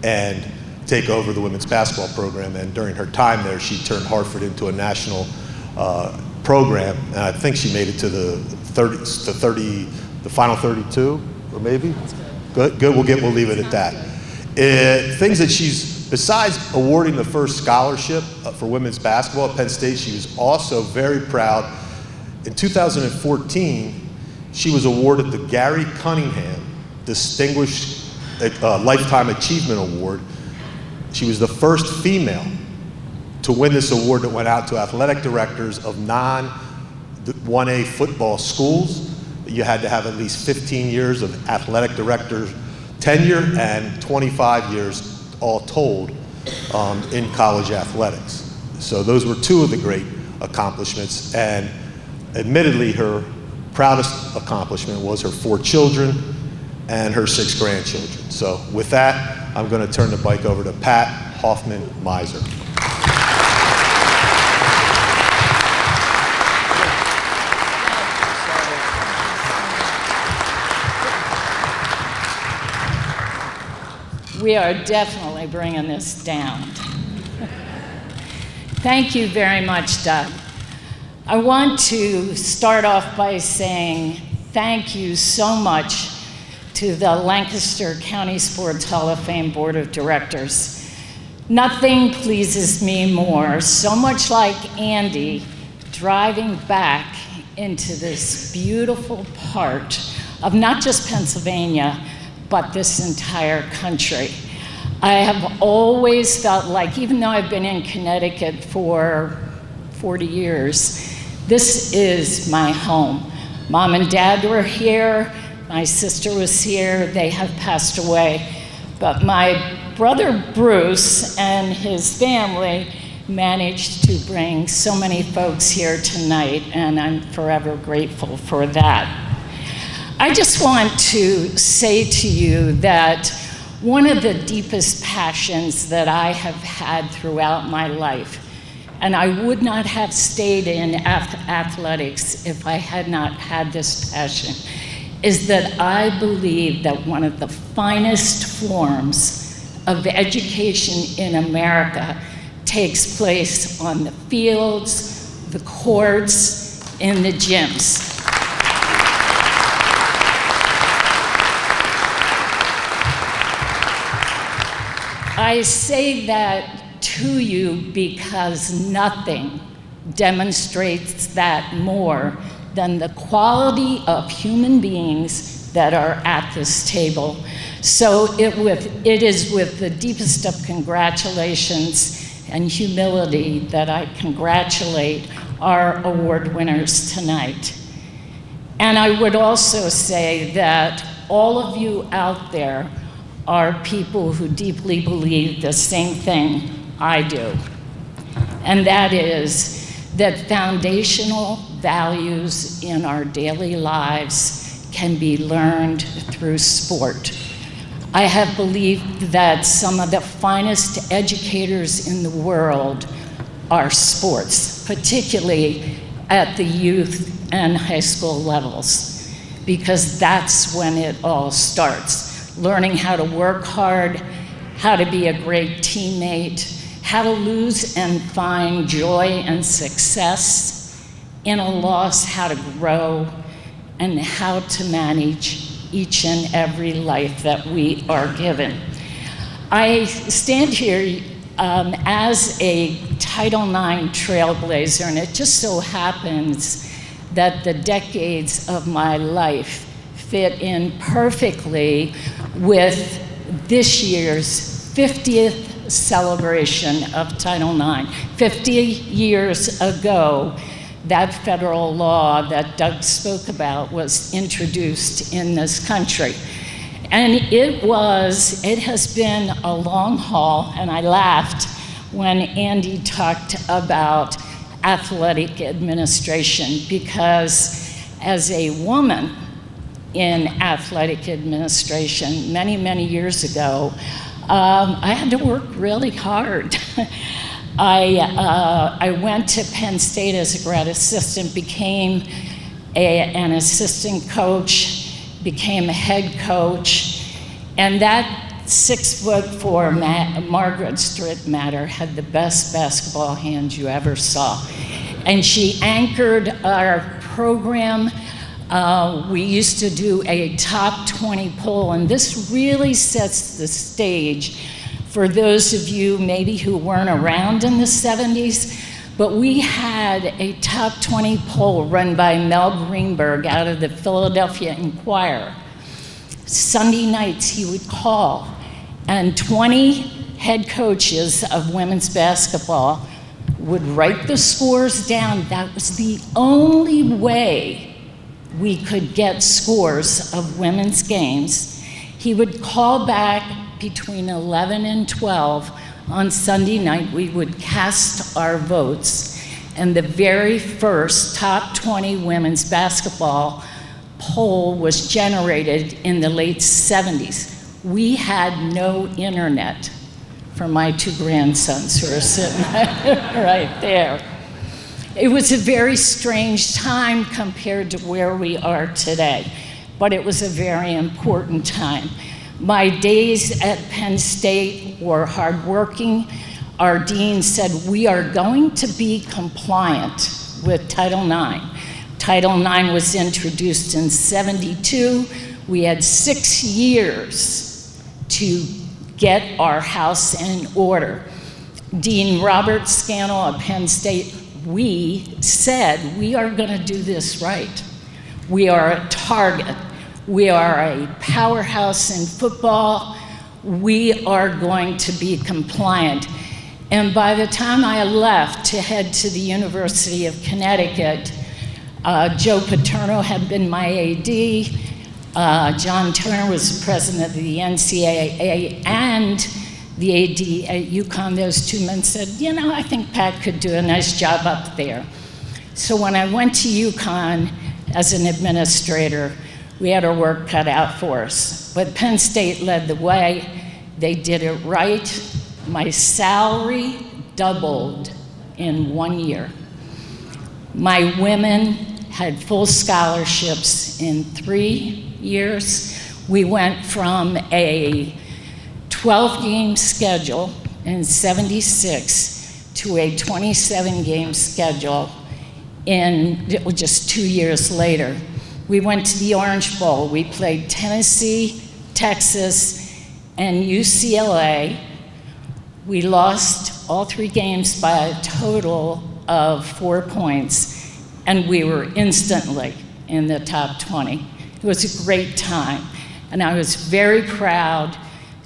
Speaker 12: and take over the women's basketball program. And during her time there, she turned Hartford into a national program. And I think she made it to the final 32, or maybe? Good, we'll leave it at that. Things that she's, besides awarding the first scholarship for women's basketball at Penn State, she was also very proud. In 2014, she was awarded the Gary Cunningham Distinguished Lifetime Achievement Award. She was the first female to win this award that went out to athletic directors of non-1A football schools. You had to have at least 15 years of athletic director tenure and 25 years all told in college athletics. So those were two of the great accomplishments. And admittedly, her proudest accomplishment was her 4 children and her 6 grandchildren. So with that, I'm going to turn the mic over to Pat Hoffman-Miser.
Speaker 13: We are definitely bringing this down. Thank you very much, Doug. I want to start off by saying thank you so much to the Lancaster County Sports Hall of Fame Board of Directors. Nothing pleases me more, so much like Andy, driving back into this beautiful part of not just Pennsylvania, but this entire country. I have always felt like, even though I've been in Connecticut for 40 years, this is my home. Mom and Dad were here, my sister was here, they have passed away. But my brother Bruce and his family managed to bring so many folks here tonight, and I'm forever grateful for that. I just want to say to you that one of the deepest passions that I have had throughout my life, and I would not have stayed in athletics if I had not had this passion, is that I believe that one of the finest forms of education in America takes place on the fields, the courts, in the gyms. I say that to you because nothing demonstrates that more than the quality of human beings that are at this table. So it is with the deepest of congratulations and humility that I congratulate our award winners tonight. And I would also say that all of you out there are people who deeply believe the same thing I do. And that is that foundational values in our daily lives can be learned through sport. I have believed that some of the finest educators in the world are sports, particularly at the youth and high school levels, because that's when it all starts. Learning how to work hard, how to be a great teammate, how to lose and find joy and success in a loss, how to grow, and how to manage each and every life that we are given. I stand here as a Title IX trailblazer, and it just so happens that the decades of my life fit in perfectly with this year's 50th celebration of Title IX. 50 years ago, that federal law that Doug spoke about was introduced in this country. And it has been a long haul, and I laughed when Andy talked about athletic administration, because as a woman in athletic administration many, many years ago, I had to work really hard. I went to Penn State as a grad assistant, became an assistant coach, became a head coach, and that 6'4" Margaret Strittmatter had the best basketball hands you ever saw. And she anchored our program. We used to do a top 20 poll, and this really sets the stage for those of you maybe who weren't around in the 70s, but we had a top 20 poll run by Mel Greenberg out of the Philadelphia Inquirer. Sunday nights he would call, and 20 head coaches of women's basketball would write the scores down. That was the only way we could get scores of women's games. He would call back between 11 and 12 on Sunday night. We would cast our votes, and the very first top 20 women's basketball poll was generated in the late 70s. We had no internet for my two grandsons who are sitting right there. It was a very strange time compared to where we are today, but it was a very important time. My days at Penn State were hardworking. Our dean said, we are going to be compliant with Title IX. Title IX was introduced in '72. We had 6 years to get our house in order. Dean Robert Scannell at Penn State, we said, we are going to do this right. We are a target. We are a powerhouse in football. We are going to be compliant. And by the time I left to head to the University of Connecticut, Joe Paterno had been my AD. John Turner was the president of the NCAA and the AD at UConn. Those two men said, you know, I think Pat could do a nice job up there. So when I went to UConn as an administrator, we had our work cut out for us. But Penn State led the way. They did it right. My salary doubled in 1 year. My women had full scholarships in 3 years. We went from a 12-game schedule in '76 to a 27-game schedule in just 2 years later. We went to the Orange Bowl. We played Tennessee, Texas, and UCLA. We lost all 3 games by a total of 4 points, and we were instantly in the top 20. It was a great time, and I was very proud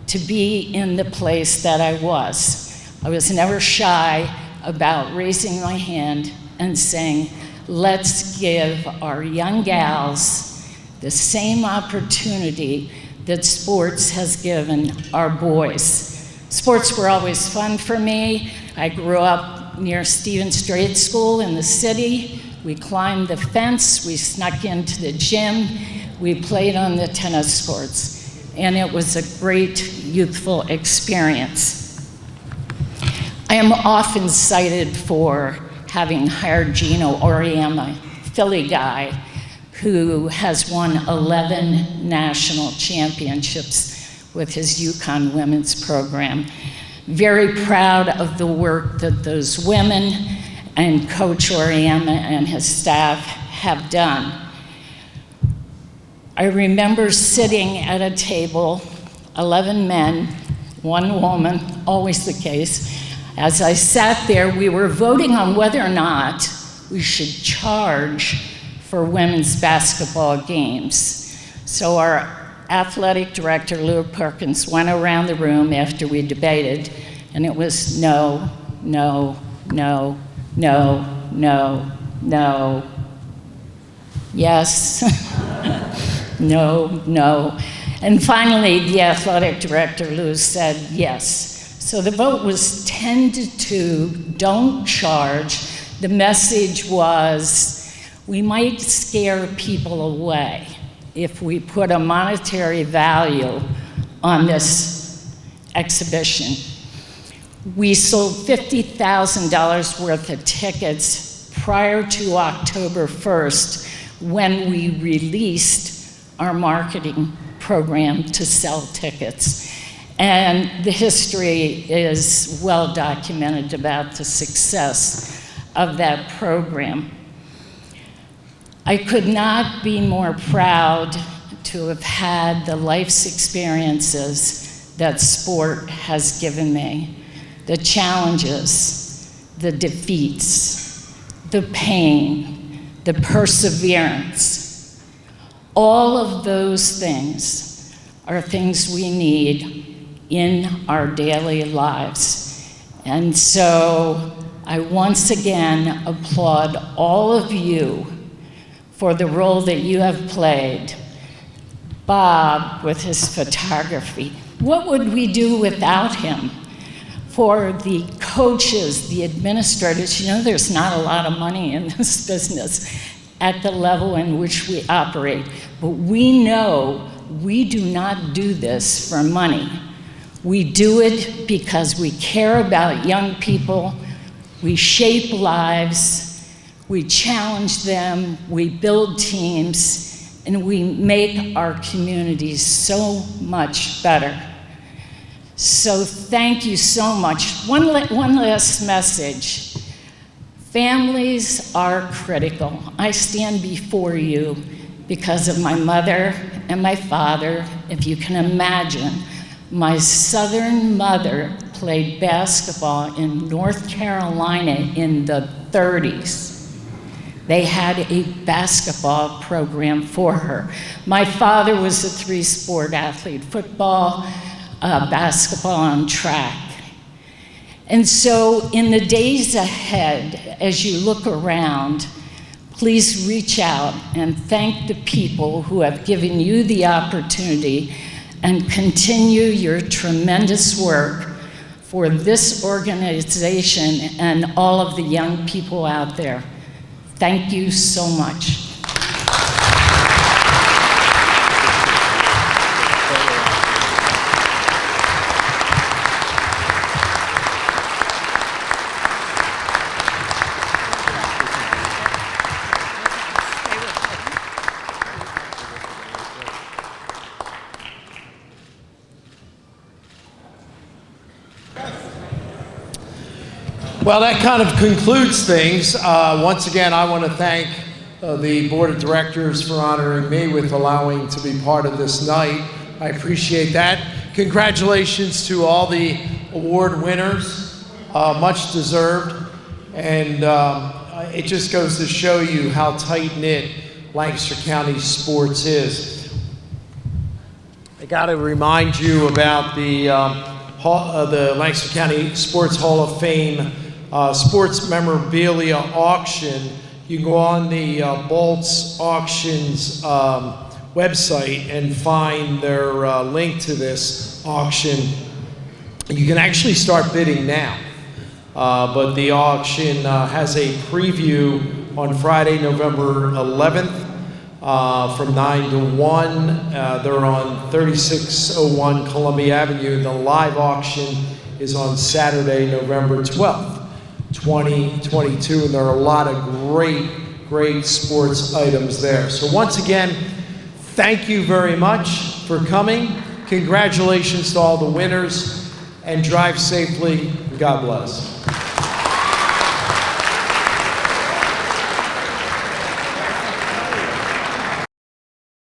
Speaker 13: to be in the place that I was. I was never shy about raising my hand and saying, let's give our young gals the same opportunity that sports has given our boys. Sports were always fun for me. I grew up near Stevens Strait School in the city. We climbed the fence, we snuck into the gym, we played on the tennis courts, and it was a great youthful experience. I am often cited for having hired Gino Auriemma, Philly guy, who has won 11 national championships with his UConn women's program. Very proud of the work that those women and Coach Oriama and his staff have done. I remember sitting at a table, 11 men, 1 woman, always the case. As I sat there, we were voting on whether or not we should charge for women's basketball games. So our athletic director, Lou Perkins, went around the room after we debated, and it was no, no, no, no, no, no, yes, no, no. And finally, the athletic director, Lou, said yes. So the vote was 10-2, don't charge. The message was, we might scare people away if we put a monetary value on this exhibition. We sold $50,000 worth of tickets prior to October 1st when we released our marketing program to sell tickets. And the history is well documented about the success of that program. I could not be more proud to have had the life's experiences that sport has given me. The challenges, the defeats, the pain, the perseverance. All of those things are things we need in our daily lives. And so I once again applaud all of you for the role that you have played. Bob with his photography. What would we do without him? For the coaches, the administrators, you know there's not a lot of money in this business at the level in which we operate, but we know we do not do this for money. We do it because we care about young people, we shape lives, we challenge them, we build teams, and we make our communities so much better. So thank you so much. One last message. Families are critical. I stand before you because of my mother and my father. If you can imagine, my Southern mother played basketball in North Carolina in the 30s. They had a basketball program for her. My father was a 3-sport athlete, football, basketball, and track. And so in the days ahead, as you look around, please reach out and thank the people who have given you the opportunity and continue your tremendous work for this organization and all of the young people out there. Thank you so much.
Speaker 3: Well, that kind of concludes things. Once again, I want to thank the Board of Directors for honoring me with allowing to be part of this night. I appreciate that. Congratulations to all the award winners, much deserved. And it just goes to show you how tight-knit Lancaster County sports is. I got to remind you about the Lancaster County Sports Hall of Fame sports memorabilia auction. You can go on the Bolts Auctions website and find their link to this auction. You can actually start bidding now, but the auction has a preview on Friday, November 11th from 9 to 1. They're on 3601 Columbia Avenue. The live auction is on Saturday, November 12th. 2022, and there are a lot of great sports items there. So once again, thank you very much for coming. Congratulations to all the winners, and drive safely. God bless.